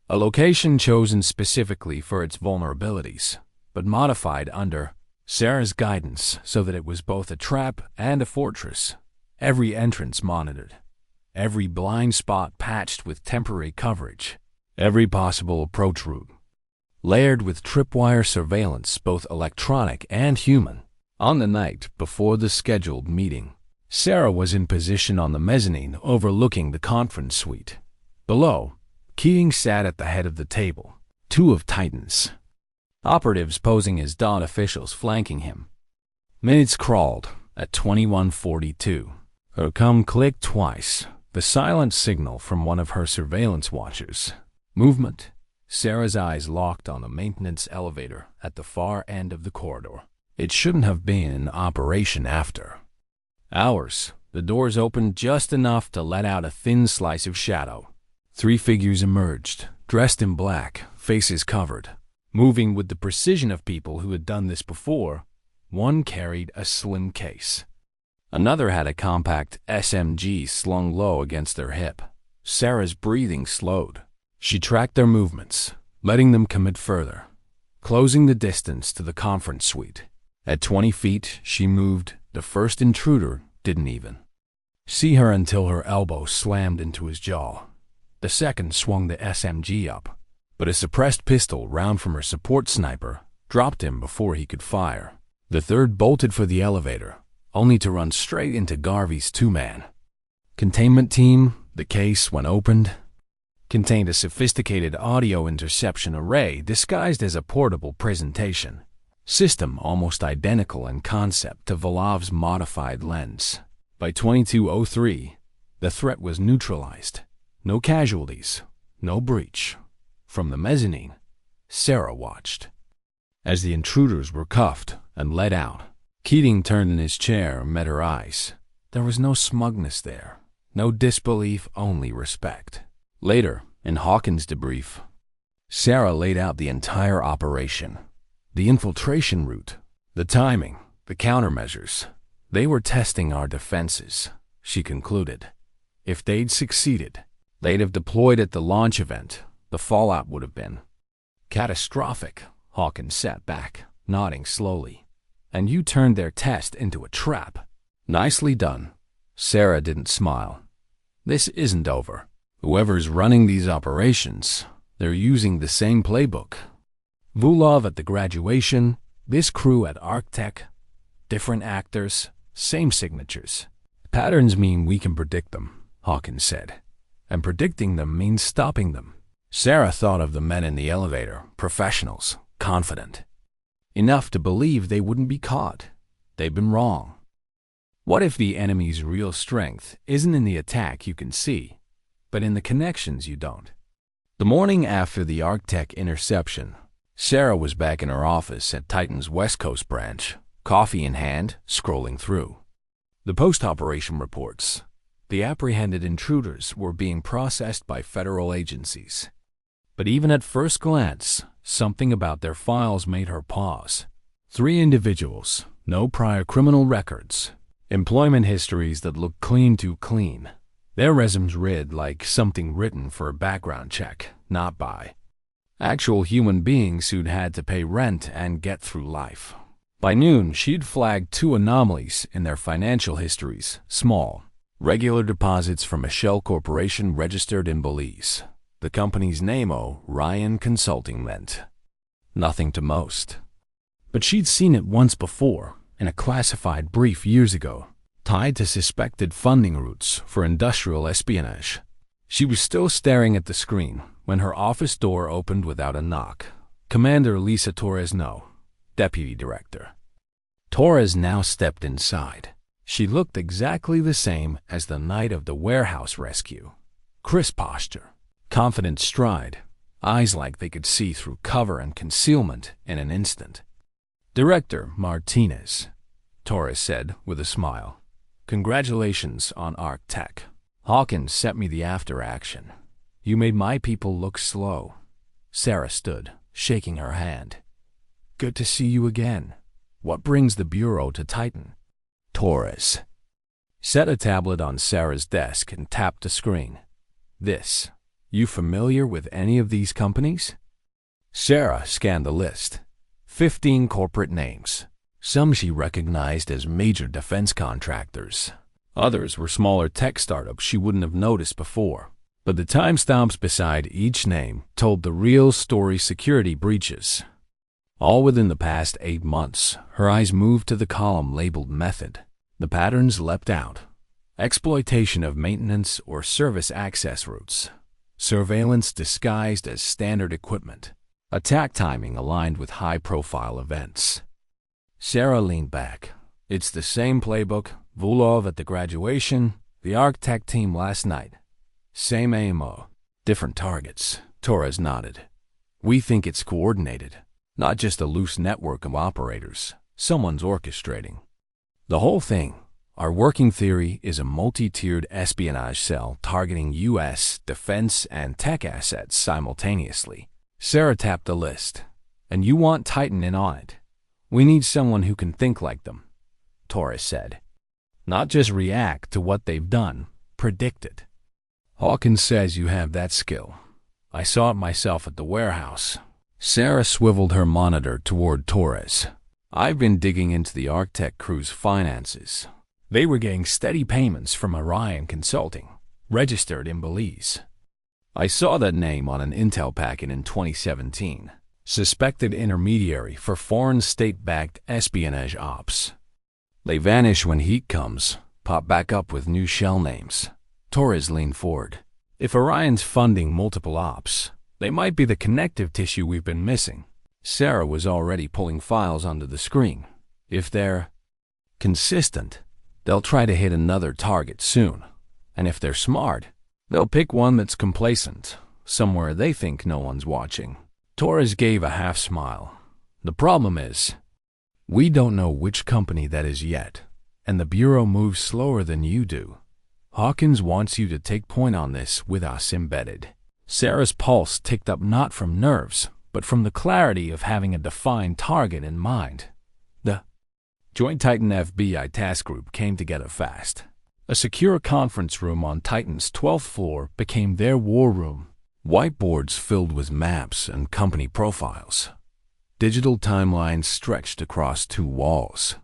A location chosen specifically for its vulnerabilities, but modified under Sarah's guidance so that it was both a trap and a fortress. Every entrance monitored, every blind spot patched with temporary coverage, every possible approach route layered with tripwire surveillance, both electronic and human. On the night before the scheduled meeting, Sarah was in position on the mezzanine overlooking the conference suite. Below, Keating sat at the head of the table, 2 of Titan's operatives posing as DOT officials flanking him. Minutes crawled. At 21:42, her com clicked twice, the silent signal from one of her surveillance watchers. Movement. Sarah's eyes locked on the maintenance elevator at the far end of the corridor. It shouldn't have been in operation after hours. The doors opened just enough to let out a thin slice of shadow. 3 figures emerged, dressed in black, faces covered, moving with the precision of people who had done this before. One carried a slim case. Another had a compact SMG slung low against their hip. Sarah's breathing slowed. She tracked their movements, letting them commit further, closing the distance to the conference suite. At 20 feet, she moved. The first intruder didn't even see her until her elbow slammed into his jaw. The second swung the SMG up, but a suppressed pistol round from her support sniper dropped him before he could fire. The third bolted for the elevator, only to run straight into Garvey's 2-man containment team. The case, when opened, contained a sophisticated audio interception array disguised as a portable presentation system almost identical in concept to Volov's modified lens. By 22:03, the threat was neutralized. No casualties, no breach. From the mezzanine, Sarah watched as the intruders were cuffed and led out. Keating turned in his chair and met her eyes. There was no smugness there, no disbelief, only respect. Later, in Hawkins' debrief, Sarah laid out the entire operation. The infiltration route, the timing, the countermeasures. They were testing our defenses, she concluded. If they'd succeeded, They'd have deployed at the launch event. The fallout would have been catastrophic. Hawkins sat back, nodding slowly. And you turned their test into a trap. Nicely done. Sarah didn't smile. This isn't over. Whoever's running these operations, they're using the same playbook. Vulov at the graduation, this crew at ArcTech, different actors, same signatures. Patterns mean we can predict them, Hawkins said. And predicting them means stopping them. Sarah thought of the men in the elevator, professionals, confident. Enough to believe they wouldn't be caught. They've been wrong. What if the enemy's real strength isn't in the attack you can see, but in the connections you don't? The morning after the ArcTech interception, Sarah was back in her office at Titan's West Coast branch, coffee in hand, scrolling through the post-operation reports. The apprehended intruders were being processed by federal agencies. But even at first glance, something about their files made her pause. 3 individuals, no prior criminal records, employment histories that looked clean to clean. Their resumes read like something written for a background check, not by actual human beings who'd had to pay rent and get through life. By noon, she'd flagged 2 anomalies in their financial histories, small, regular deposits from a shell corporation registered in Belize. The company's name, Ryan Consulting, meant nothing to most. But she'd seen it once before, in a classified brief years ago, tied to suspected funding routes for industrial espionage. She was still staring at the screen when her office door opened without a knock. Commander Lisa Torres, no, Deputy Director. Torres now stepped inside. She looked exactly the same as the night of the warehouse rescue. Crisp posture, confident stride, eyes like they could see through cover and concealment in an instant. Director Martinez, Torres said with a smile. Congratulations on ArcTech. Hawkins sent me the after action. You made my people look slow. Sarah stood, shaking her hand. Good to see you again. What brings the Bureau to Titan? Torres set a tablet on Sarah's desk and tapped a screen. This. You familiar with any of these companies? Sarah scanned the list. 15 corporate names. Some she recognized as major defense contractors. Others were smaller tech startups she wouldn't have noticed before. But the timestamps beside each name told the real story: security breaches. All within the past 8 months, her eyes moved to the column labeled Method. The patterns leapt out. Exploitation of maintenance or service access routes. Surveillance disguised as standard equipment. Attack timing aligned with high-profile events. Sarah leaned back. It's the same playbook. Vulov at the graduation, the ArcTech team last night. Same AMO. Different targets. Torres nodded. We think it's coordinated. Not just a loose network of operators. Someone's orchestrating the whole thing. Our working theory is a multi-tiered espionage cell targeting U.S. defense and tech assets simultaneously. Sarah tapped the list. And you want Titan in on it. We need someone who can think like them, Torres said. Not just react to what they've done, predict it. Hawkins says you have that skill. I saw it myself at the warehouse. Sarah swiveled her monitor toward Torres. I've been digging into the ArcTech crew's finances. They were getting steady payments from Ryan Consulting, registered in Belize. I saw that name on an intel packet in 2017. Suspected intermediary for foreign state-backed espionage ops. They vanish when heat comes, pop back up with new shell names. Torres leaned forward. If Orion's funding multiple ops, they might be the connective tissue we've been missing. Sarah was already pulling files onto the screen. If they're consistent, they'll try to hit another target soon. And if they're smart, they'll pick one that's complacent, somewhere they think no one's watching. Torres gave a half smile. The problem is, we don't know which company that is yet, and the Bureau moves slower than you do. Hawkins wants you to take point on this with us embedded. Sarah's pulse ticked up not from nerves, but from the clarity of having a defined target in mind. The Joint Titan FBI task group came together fast. A secure conference room on Titan's 12th floor became their war room. Whiteboards filled with maps and company profiles. Digital timelines stretched across 2 walls.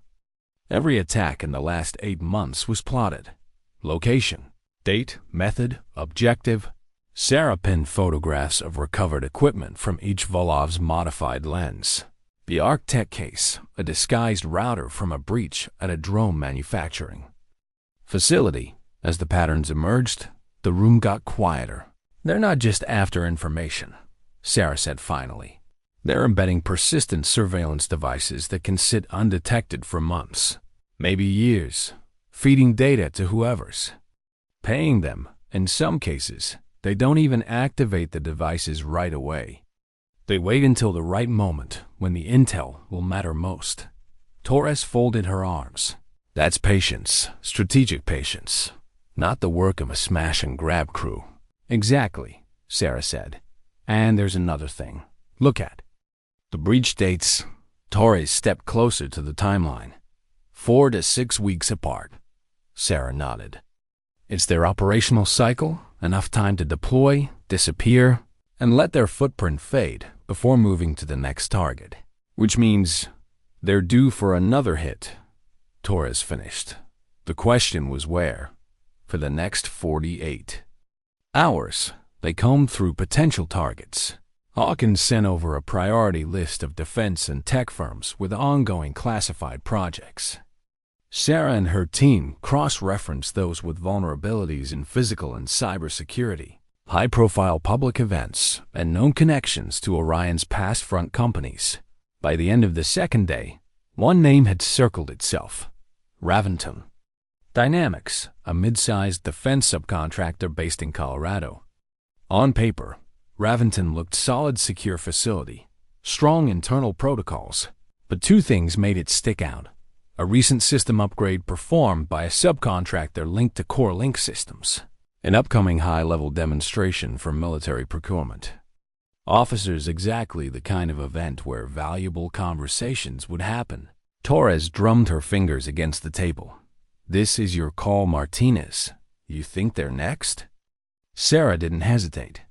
Every attack in the last 8 months was plotted. Location, date, method, objective. Sarah pinned photographs of recovered equipment from each Volov's modified lens. The Arctech case, a disguised router from a breach at a drone manufacturing facility. As the patterns emerged, the room got quieter. "They're not just after information," Sarah said finally. "They're embedding persistent surveillance devices that can sit undetected for months, maybe years, feeding data to whoever's paying them. In some cases, they don't even activate the devices right away. They wait until the right moment when the intel will matter most." Torres folded her arms. "That's patience, strategic patience, not the work of a smash-and-grab crew." "Exactly," Sarah said. "And there's another thing. Look at the breach dates." Torres stepped closer to the timeline. 4 to 6 weeks apart. Sarah nodded. "It's their operational cycle, enough time to deploy, disappear, and let their footprint fade before moving to the next target. Which means they're due for another hit," Torres finished. "The question was where. For the next 48 hours, they combed through potential targets. Hawkins sent over a priority list of defense and tech firms with ongoing classified projects. Sarah and her team cross-referenced those with vulnerabilities in physical and cybersecurity, high-profile public events, and known connections to Orion's past front companies. By the end of the second day, one name had circled itself: Raventon Dynamics, a mid-sized defense subcontractor based in Colorado. On paper, Raventon looked solid, secure facility, strong internal protocols, but 2 things made it stick out: a recent system upgrade performed by a subcontractor linked to Core Link Systems, an upcoming high-level demonstration for military procurement. Officers, exactly the kind of event where valuable conversations would happen. Torres drummed her fingers against the table. "This is your call, Martinez. You think they're next?" Sarah didn't hesitate.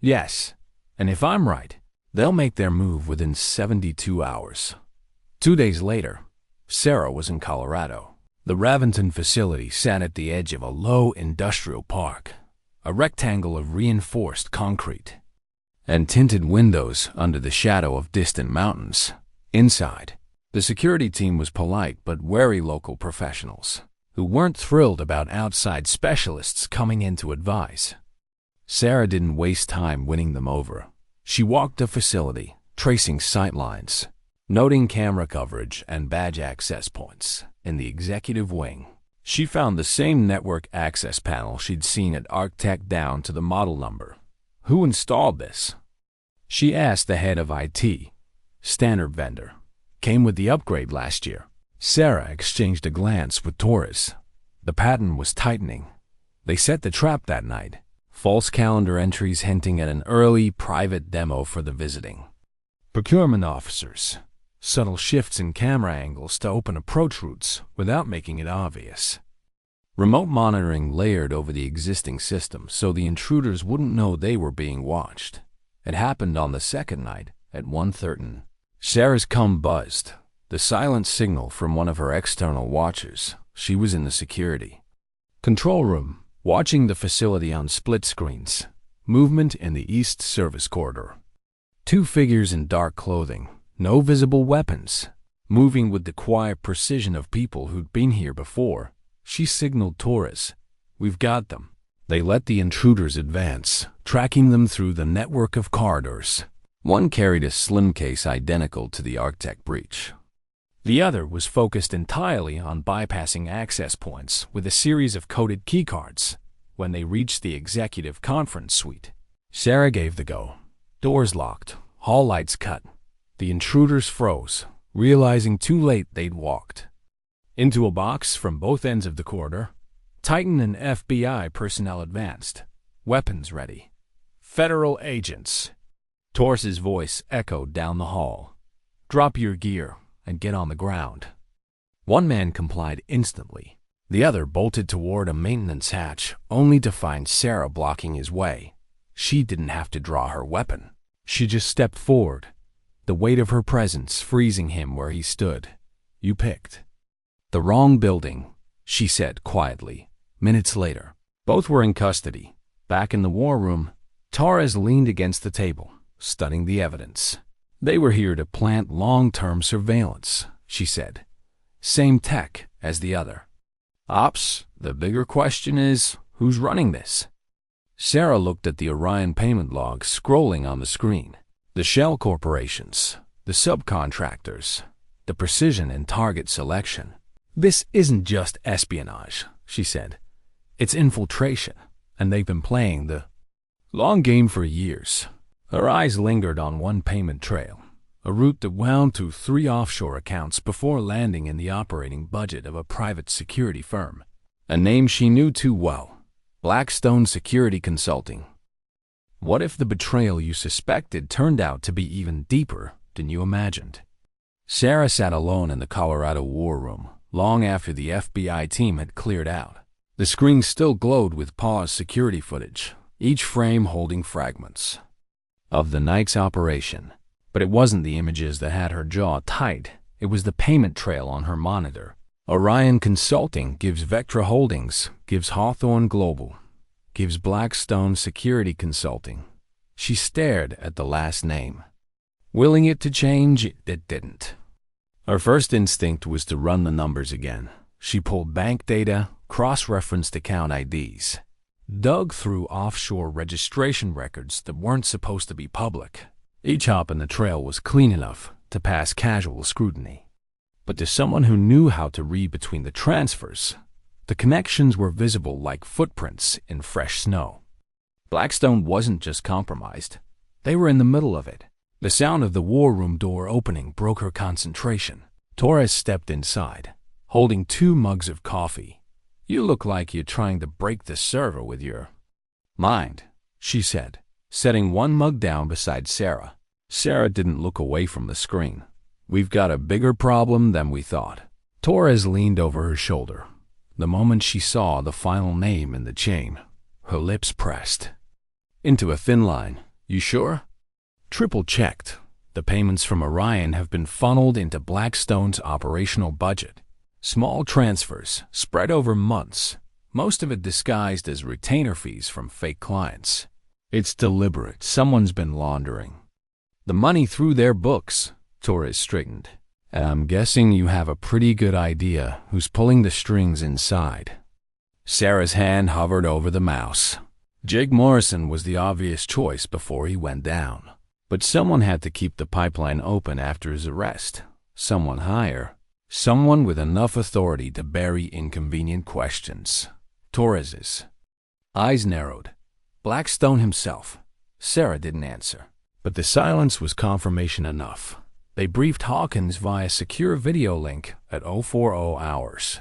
"Yes, and if I'm right, they'll make their move within 72 hours. 2 days later, Sarah was in Colorado. The Raventon facility sat at the edge of a low industrial park, a rectangle of reinforced concrete and tinted windows under the shadow of distant mountains. Inside, the security team was polite but wary local professionals who weren't thrilled about outside specialists coming in to advise. Sarah didn't waste time winning them over. She walked the facility, tracing sightlines, noting camera coverage and badge access points. In the executive wing, she found the same network access panel she'd seen at Arctech down to the model number. "Who installed this?" she asked the head of IT. "Standard vendor. Came with the upgrade last year." Sarah exchanged a glance with Torres. The pattern was tightening. They set the trap that night. False calendar entries hinting at an early private demo for the visiting procurement officers. Subtle shifts in camera angles to open approach routes without making it obvious. Remote monitoring layered over the existing system so the intruders wouldn't know they were being watched. It happened on the second night at 1:30. Sarah's comm buzzed, the silent signal from one of her external watchers. She was in the security control room, watching the facility on split screens. Movement in the East Service Corridor. 2 figures in dark clothing, no visible weapons, moving with the quiet precision of people who'd been here before. She signaled Torres. "We've got them." They let the intruders advance, tracking them through the network of corridors. One carried a slim case identical to the Arctech breach. The other was focused entirely on bypassing access points with a series of coded keycards. When they reached the executive conference suite, Sarah gave the go. Doors locked, hall lights cut. The intruders froze, realizing too late they'd walked into a box from both ends of the corridor. Titan and FBI personnel advanced, weapons ready. "Federal agents." Torres's voice echoed down the hall. "Drop your gear and get on the ground." One man complied instantly. The other bolted toward a maintenance hatch, only to find Sarah blocking his way. She didn't have to draw her weapon. She just stepped forward, the weight of her presence freezing him where he stood. "You picked the wrong building," she said quietly. Minutes later, both were in custody. Back in the war room, Torres leaned against the table, studying the evidence. "They were here to plant long-term surveillance," she said. "Same tech as the other. Ops, the bigger question is, who's running this?" Sarah looked at the Orion payment logs scrolling on the screen. The shell corporations, the subcontractors, the precision and target selection. "This isn't just espionage," she said. "It's infiltration, and they've been playing the long game for years." Her eyes lingered on one payment trail, a route that wound through 3 offshore accounts before landing in the operating budget of a private security firm. A name she knew too well: Blackstone Security Consulting. What if the betrayal you suspected turned out to be even deeper than you imagined? Sarah sat alone in the Colorado war room, long after the FBI team had cleared out. The screen still glowed with paused security footage, each frame holding fragments of the night's operation. But it wasn't the images that had her jaw tight. It was the payment trail on her monitor. Orion Consulting gives Vectra Holdings, gives Hawthorne Global, gives Blackstone Security Consulting. She stared at the last name. Willing it to change, it didn't. Her first instinct was to run the numbers again. She pulled bank data, cross-referenced account IDs, dug through offshore registration records that weren't supposed to be public. Each hop in the trail was clean enough to pass casual scrutiny. But to someone who knew how to read between the transfers, the connections were visible like footprints in fresh snow. Blackstone wasn't just compromised. They were in the middle of it. The sound of the war room door opening broke her concentration. Torres stepped inside, holding 2 mugs of coffee. "You look like you're trying to break the server with your mind," she said, setting one mug down beside Sarah. Sarah didn't look away from the screen. "We've got a bigger problem than we thought." Torres leaned over her shoulder. The moment she saw the final name in the chain, her lips pressed into a thin line. "You sure?" "Triple-checked. The payments from Orion have been funneled into Blackstone's operational budget. Small transfers spread over months, most of it disguised as retainer fees from fake clients. It's deliberate. Someone's been laundering the money through their books." Torres straightened. "And I'm guessing you have a pretty good idea who's pulling the strings inside." Sarah's hand hovered over the mouse. Jake Morrison was the obvious choice before he went down. But someone had to keep the pipeline open after his arrest. Someone higher. Someone with enough authority to bury inconvenient questions. Torres's eyes narrowed. Blackstone himself. Sarah didn't answer. But the silence was confirmation enough. They briefed Hawkins via secure video link at 040 hours.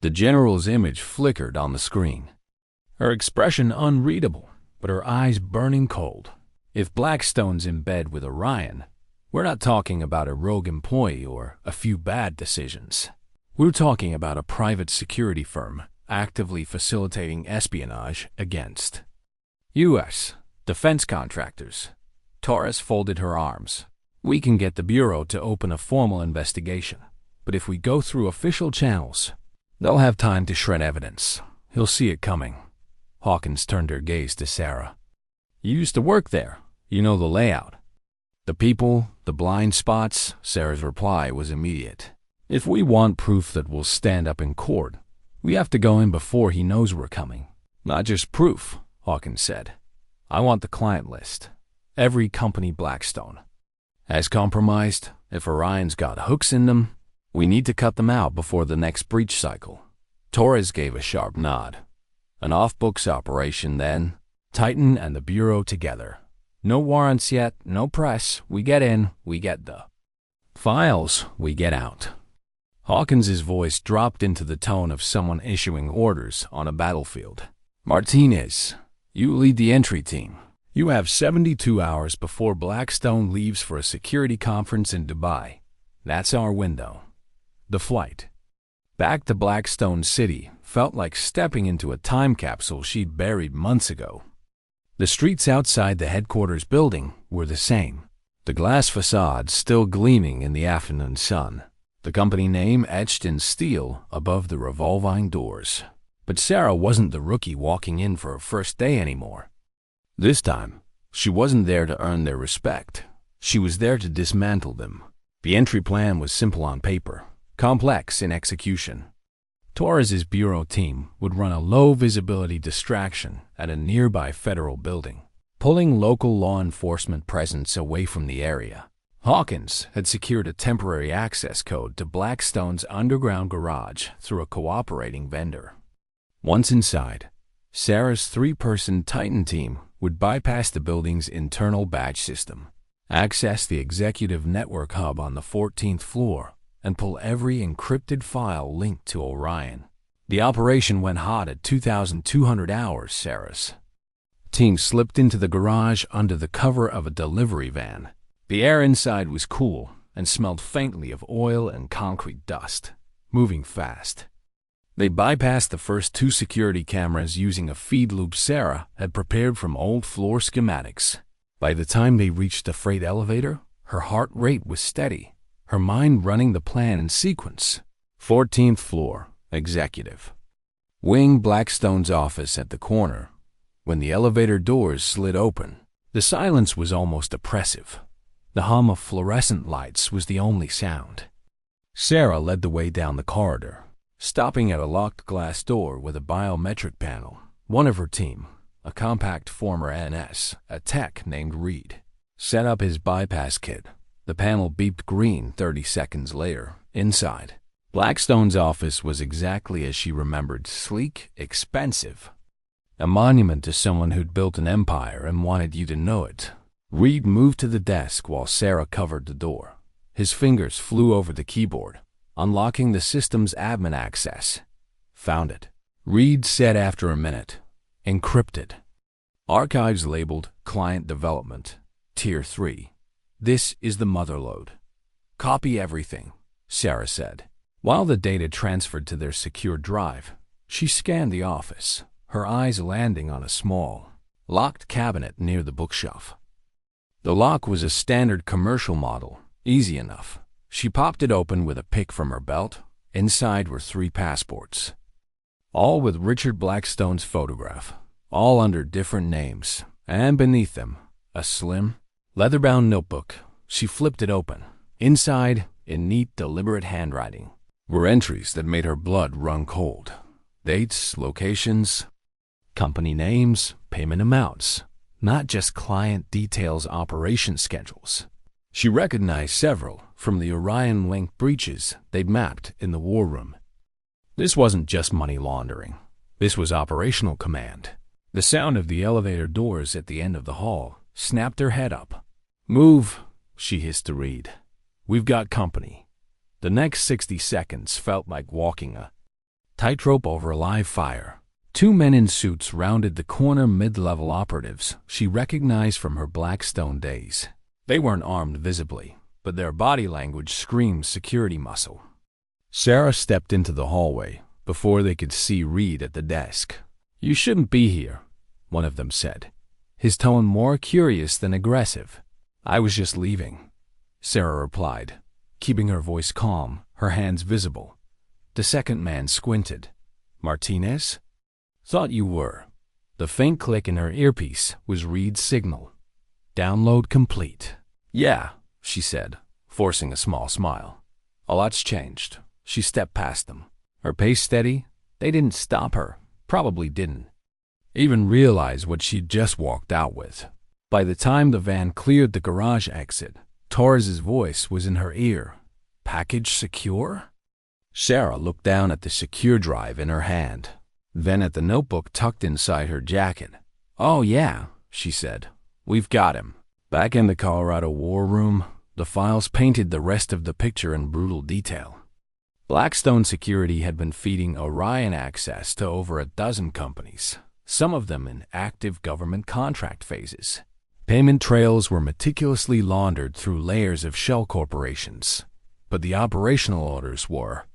The general's image flickered on the screen. Her expression unreadable, but her eyes burning cold. If Blackstone's in bed with Orion, we're not talking about a rogue employee or a few bad decisions. We're talking about a private security firm actively facilitating espionage against U.S. defense contractors. Torres folded her arms. "We can get the Bureau to open a formal investigation, but if we go through official channels, they'll have time to shred evidence. He'll see it coming." Hawkins turned her gaze to Sarah. "You used to work there. You know the layout. The people, the blind spots." Sarah's reply was immediate. "If we want proof that will stand up in court, we have to go in before he knows we're coming." "Not just proof," Hawkins said. "I want the client list. Every company Blackstone has compromised. If Orion's got hooks in them, we need to cut them out before the next breach cycle." Torres gave a sharp nod. "An off-books operation, then. Titan and the Bureau together. No warrants yet, no press. We get in, we get the files, we get out." Hawkins's voice dropped into the tone of someone issuing orders on a battlefield. "Martinez, you lead the entry team. You have 72 hours before Blackstone leaves for a security conference in Dubai. That's our window. The flight Back to Blackstone City felt like stepping into a time capsule she'd buried months ago. The streets outside the headquarters building were the same, the glass facades still gleaming in the afternoon sun, the company name etched in steel above the revolving doors. But Sarah wasn't the rookie walking in for her first day anymore. This time, she wasn't there to earn their respect. She was there to dismantle them. The entry plan was simple on paper, complex in execution. Torres's bureau team would run a low-visibility distraction at a nearby federal building, pulling local law enforcement presence away from the area. Hawkins had secured a temporary access code to Blackstone's underground garage through a cooperating vendor. Once inside, Sarah's three-person Titan team would bypass the building's internal badge system, access the executive network hub on the 14th floor, and pull every encrypted file linked to Orion. The operation went hot at 2,200 hours, Sarah's team slipped into the garage under the cover of a delivery van. The air inside was cool and smelled faintly of oil and concrete dust, moving fast. They bypassed the first two security cameras using a feed loop Sarah had prepared from old floor schematics. By the time they reached the freight elevator, her heart rate was steady, her mind running the plan in sequence. 14th floor, executive. Wing Blackstone's office at the corner. When the elevator doors slid open, the silence was almost oppressive. The hum of fluorescent lights was the only sound. Sarah led the way down the corridor, stopping at a locked glass door with a biometric panel. One of her team, a compact former NS, a tech named Reed, set up his bypass kit. The panel beeped green 30 seconds later. Inside, Blackstone's office was exactly as she remembered, sleek, expensive. A monument to someone who'd built an empire and wanted you to know it. Reed moved to the desk while Sarah covered the door. His fingers flew over the keyboard, unlocking the system's admin access. Found it, Reed said after a minute. Encrypted. Archives labeled Client Development, Tier 3. This is the motherlode. Copy everything, Sarah said. While the data transferred to their secure drive, she scanned the office, her eyes landing on a small, locked cabinet near the bookshelf. The lock was a standard commercial model, easy enough. She popped it open with a pick from her belt. Inside were 3 passports, all with Richard Blackstone's photograph, all under different names, and beneath them, a slim, leather-bound notebook. She flipped it open. Inside, in neat, deliberate handwriting, were entries that made her blood run cold. Dates, locations, company names, payment amounts, not just client details, operation schedules. She recognized several from the Orion link breaches they'd mapped in the war room. This wasn't just money laundering. This was operational command. The sound of the elevator doors at the end of the hall snapped her head up. "Move," she hissed to Reed. "We've got company." The next 60 seconds felt like walking a tightrope over a live fire. 2 men in suits rounded the corner, mid-level operatives she recognized from her Blackstone days. They weren't armed visibly, but their body language screamed security muscle. Sarah stepped into the hallway before they could see Reed at the desk. "You shouldn't be here," one of them said, his tone more curious than aggressive. "I was just leaving," Sarah replied, keeping her voice calm, her hands visible. The second man squinted. "Martinez? Thought you were." The faint click in her earpiece was Reed's signal. "Download complete." "Yeah," she said, forcing a small smile. "A lot's changed." She stepped past them, her pace steady. They didn't stop her, probably didn't even realize what she'd just walked out with. By the time the van cleared the garage exit, Torres's voice was in her ear. "Package secure?" Sarah looked down at the secure drive in her hand, then at the notebook tucked inside her jacket. "Oh yeah," she said. "We've got him." Back in the Colorado war room, the files painted the rest of the picture in brutal detail. Blackstone Security had been feeding Orion access to over a dozen companies, some of them in active government contract phases. Payment trails were meticulously laundered through layers of shell corporations, but the operational orders were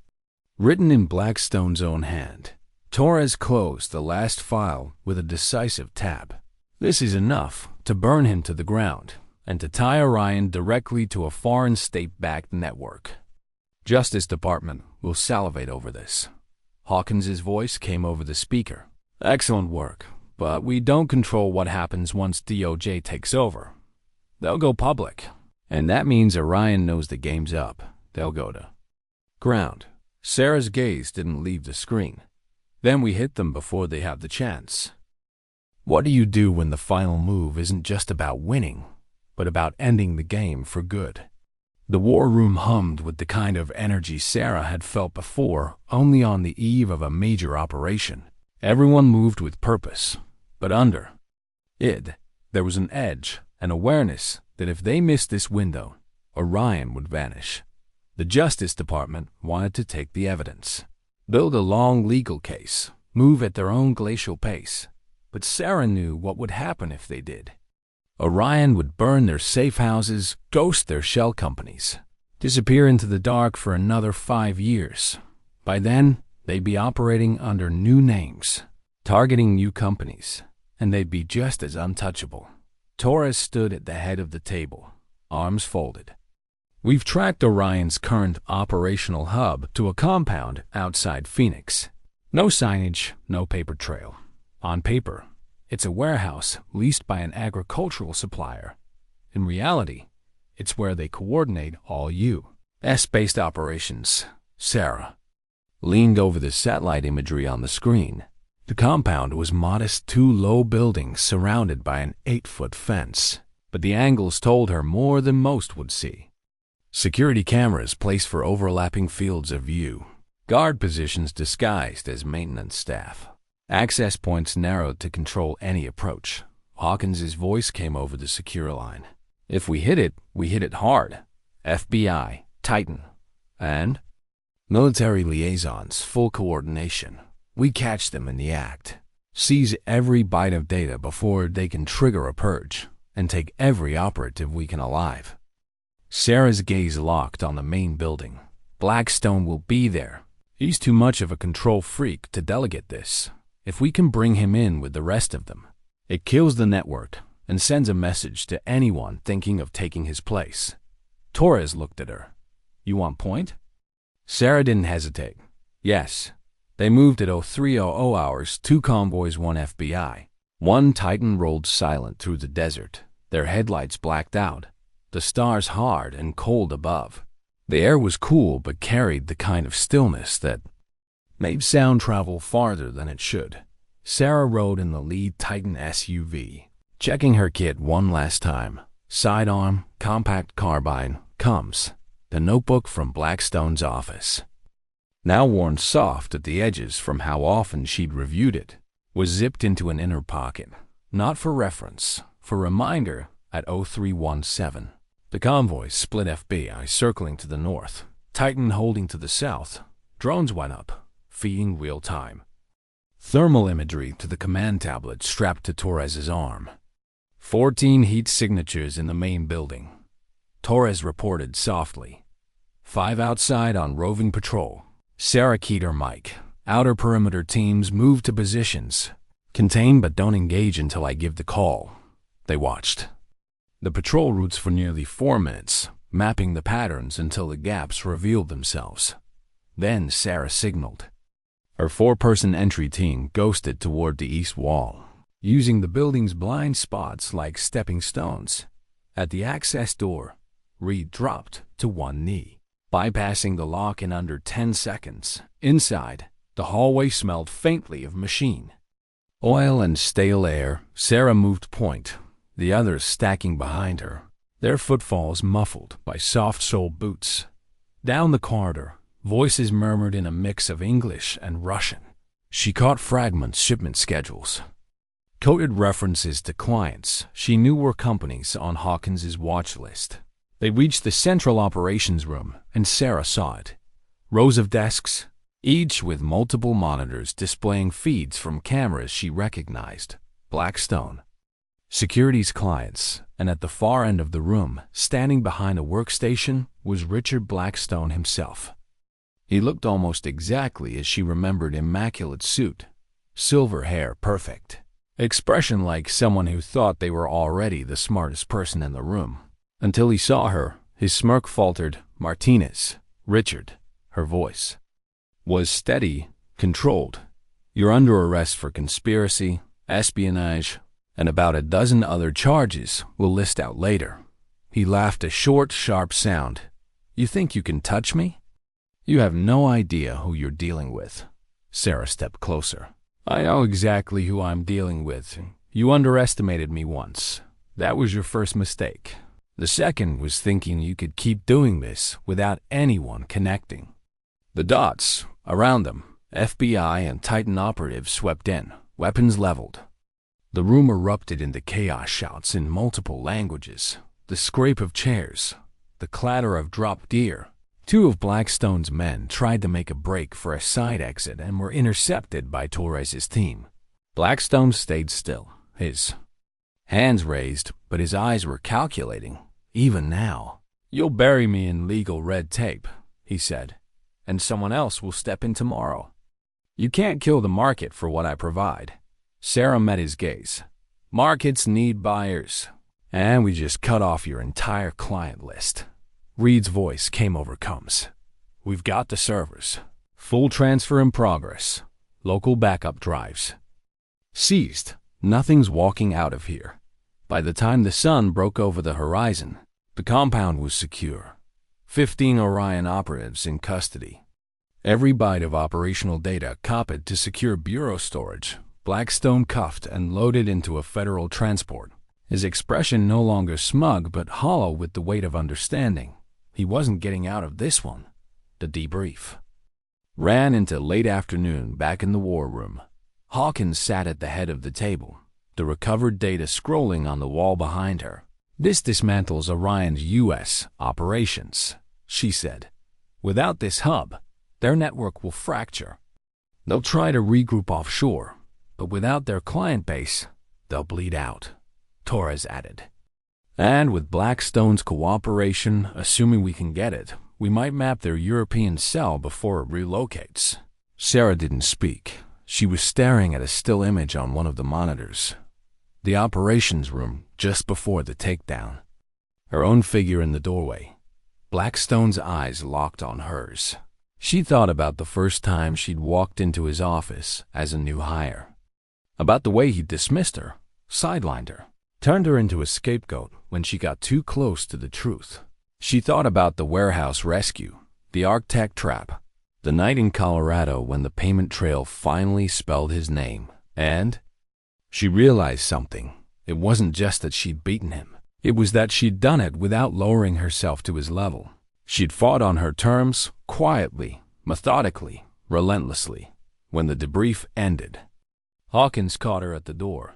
written in Blackstone's own hand. Torres closed the last file with a decisive tap. This is enough to burn him to the ground and to tie Orion directly to a foreign state-backed network. Justice Department will salivate over this. Hawkins's voice came over the speaker. Excellent work, but we don't control what happens once DOJ takes over. They'll go public, and that means Orion knows the game's up. They'll go to ground. Sarah's gaze didn't leave the screen. Then we hit them before they have the chance. What do you do when the final move isn't just about winning, but about ending the game for good? The war room hummed with the kind of energy Sarah had felt before, only on the eve of a major operation. Everyone moved with purpose, but under it, there was an edge, an awareness that if they missed this window, Orion would vanish. The Justice Department wanted to take the evidence, build a long legal case, move at their own glacial pace. But Sarah knew what would happen if they did. Orion would burn their safe houses, ghost their shell companies, disappear into the dark for another 5 years. By then, they'd be operating under new names, targeting new companies, and they'd be just as untouchable. Torres stood at the head of the table, arms folded. We've tracked Orion's current operational hub to a compound outside Phoenix. No signage, no paper trail. On paper, it's a warehouse leased by an agricultural supplier. In reality, it's where they coordinate all U.S.-based operations. Sarah leaned over the satellite imagery on the screen. The compound was modest 2 low buildings surrounded by an 8-foot fence, but the angles told her more than most would see. Security cameras placed for overlapping fields of view, guard positions disguised as maintenance staff. Access points narrowed to control any approach. Hawkins's voice came over the secure line. If we hit it hard. FBI, Titan, and military liaisons, full coordination. We catch them in the act, seize every byte of data before they can trigger a purge, and take every operative we can alive. Sarah's gaze locked on the main building. Blackstone will be there. He's too much of a control freak to delegate this. If we can bring him in with the rest of them, it kills the network and sends a message to anyone thinking of taking his place. Torres looked at her. You want point? Sarah didn't hesitate. Yes. They moved at 03:00 hours, 2 convoys, 1 FBI. 1 Titan rolled silent through the desert, their headlights blacked out, the stars hard and cold above. The air was cool but carried the kind of stillness that made sound travel farther than it should. Sarah rode in the lead Titan SUV, checking her kit one last time. Sidearm, compact carbine, comes. The notebook from Blackstone's office, now worn soft at the edges from how often she'd reviewed it, was zipped into an inner pocket, not for reference, for reminder at 0317. The convoy split, FBI circling to the north, Titan holding to the south. Drones went up, feeding real-time thermal imagery to the command tablet strapped to Torres's arm. 14 heat signatures in the main building. Torres reported softly. 5 outside on roving patrol. Sarah keyed her mic. Outer perimeter teams move to positions. Contain but don't engage until I give the call. They watched the patrol routes for nearly 4 minutes, mapping the patterns until the gaps revealed themselves. Then Sarah signaled. Her 4-person entry team ghosted toward the east wall, using the building's blind spots like stepping stones. At the access door, Reed dropped to 1 knee, bypassing the lock in under 10 seconds. Inside, the hallway smelled faintly of machine oil and stale air. Sarah moved point, the others stacking behind her, their footfalls muffled by soft-soled boots. Down the corridor, voices murmured in a mix of English and Russian. She caught fragments, shipment schedules, coded references to clients she knew were companies on Hawkins's watch list. They reached the central operations room, and Sarah saw it. Rows of desks, each with multiple monitors displaying feeds from cameras she recognized. Blackstone, security's clients, and at the far end of the room, standing behind a workstation, was Richard Blackstone himself. He looked almost exactly as she remembered: immaculate suit, silver hair perfect, expression like someone who thought they were already the smartest person in the room. Until he saw her, his smirk faltered. "Martinez, Richard." Her voice was steady, controlled. "You're under arrest for conspiracy, espionage, and about a dozen other charges we'll list out later." He laughed, a short, sharp sound. "You think you can touch me? You have no idea who you're dealing with." Sarah stepped closer. "I know exactly who I'm dealing with. You underestimated me once. That was your first mistake. The second was thinking you could keep doing this without anyone connecting." The dots around them, FBI and Titan operatives swept in, weapons leveled. The room erupted into chaos, shouts in multiple languages, the scrape of chairs, the clatter of dropped gear. Two of Blackstone's men tried to make a break for a side exit and were intercepted by Torres's team. Blackstone stayed still, his hands raised, but his eyes were calculating, even now. "You'll bury me in legal red tape," he said, "and someone else will step in tomorrow. You can't kill the market for what I provide." Sarah met his gaze. "Markets need buyers, and we just cut off your entire client list." Reed's voice came over Combs. "We've got the servers. Full transfer in progress. Local backup drives seized. Nothing's walking out of here." By the time the sun broke over the horizon, the compound was secure. 15 Orion operatives in custody. Every byte of operational data copied to secure bureau storage. Blackstone cuffed and loaded into a federal transport, his expression no longer smug but hollow with the weight of understanding. He wasn't getting out of this one. The debrief ran into late afternoon back in the war room. Hawkins sat at the head of the table, the recovered data scrolling on the wall behind her. "This dismantles Orion's U.S. operations," she said. "Without this hub, their network will fracture. They'll try to regroup offshore, but without their client base, they'll bleed out," Torres added. "And with Blackstone's cooperation, assuming we can get it, we might map their European cell before it relocates." Sarah didn't speak. She was staring at a still image on one of the monitors. The operations room just before the takedown. Her own figure in the doorway. Blackstone's eyes locked on hers. She thought about the first time she'd walked into his office as a new hire. About the way he dismissed her, sidelined her, turned her into a scapegoat when she got too close to the truth. She thought about the warehouse rescue, the Arctech trap, the night in Colorado when the payment trail finally spelled his name, and she realized something. It wasn't just that she'd beaten him. It was that she'd done it without lowering herself to his level. She'd fought on her terms, quietly, methodically, relentlessly. When the debrief ended, Hawkins caught her at the door.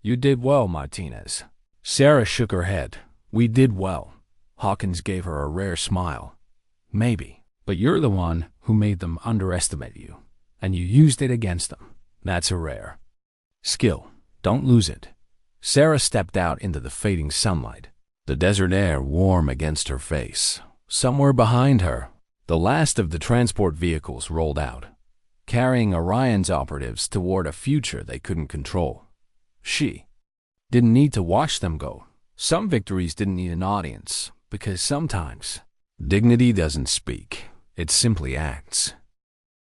"You did well, Martinez." Sarah shook her head. "We did well." Hawkins gave her a rare smile. "Maybe, but you're the one who made them underestimate you, and you used it against them. That's a rare skill. Don't lose it." Sarah stepped out into the fading sunlight, the desert air warm against her face. Somewhere behind her, the last of the transport vehicles rolled out, carrying Orion's operatives toward a future they couldn't control. She didn't need to watch them go. Some victories didn't need an audience, because sometimes dignity doesn't speak, it simply acts.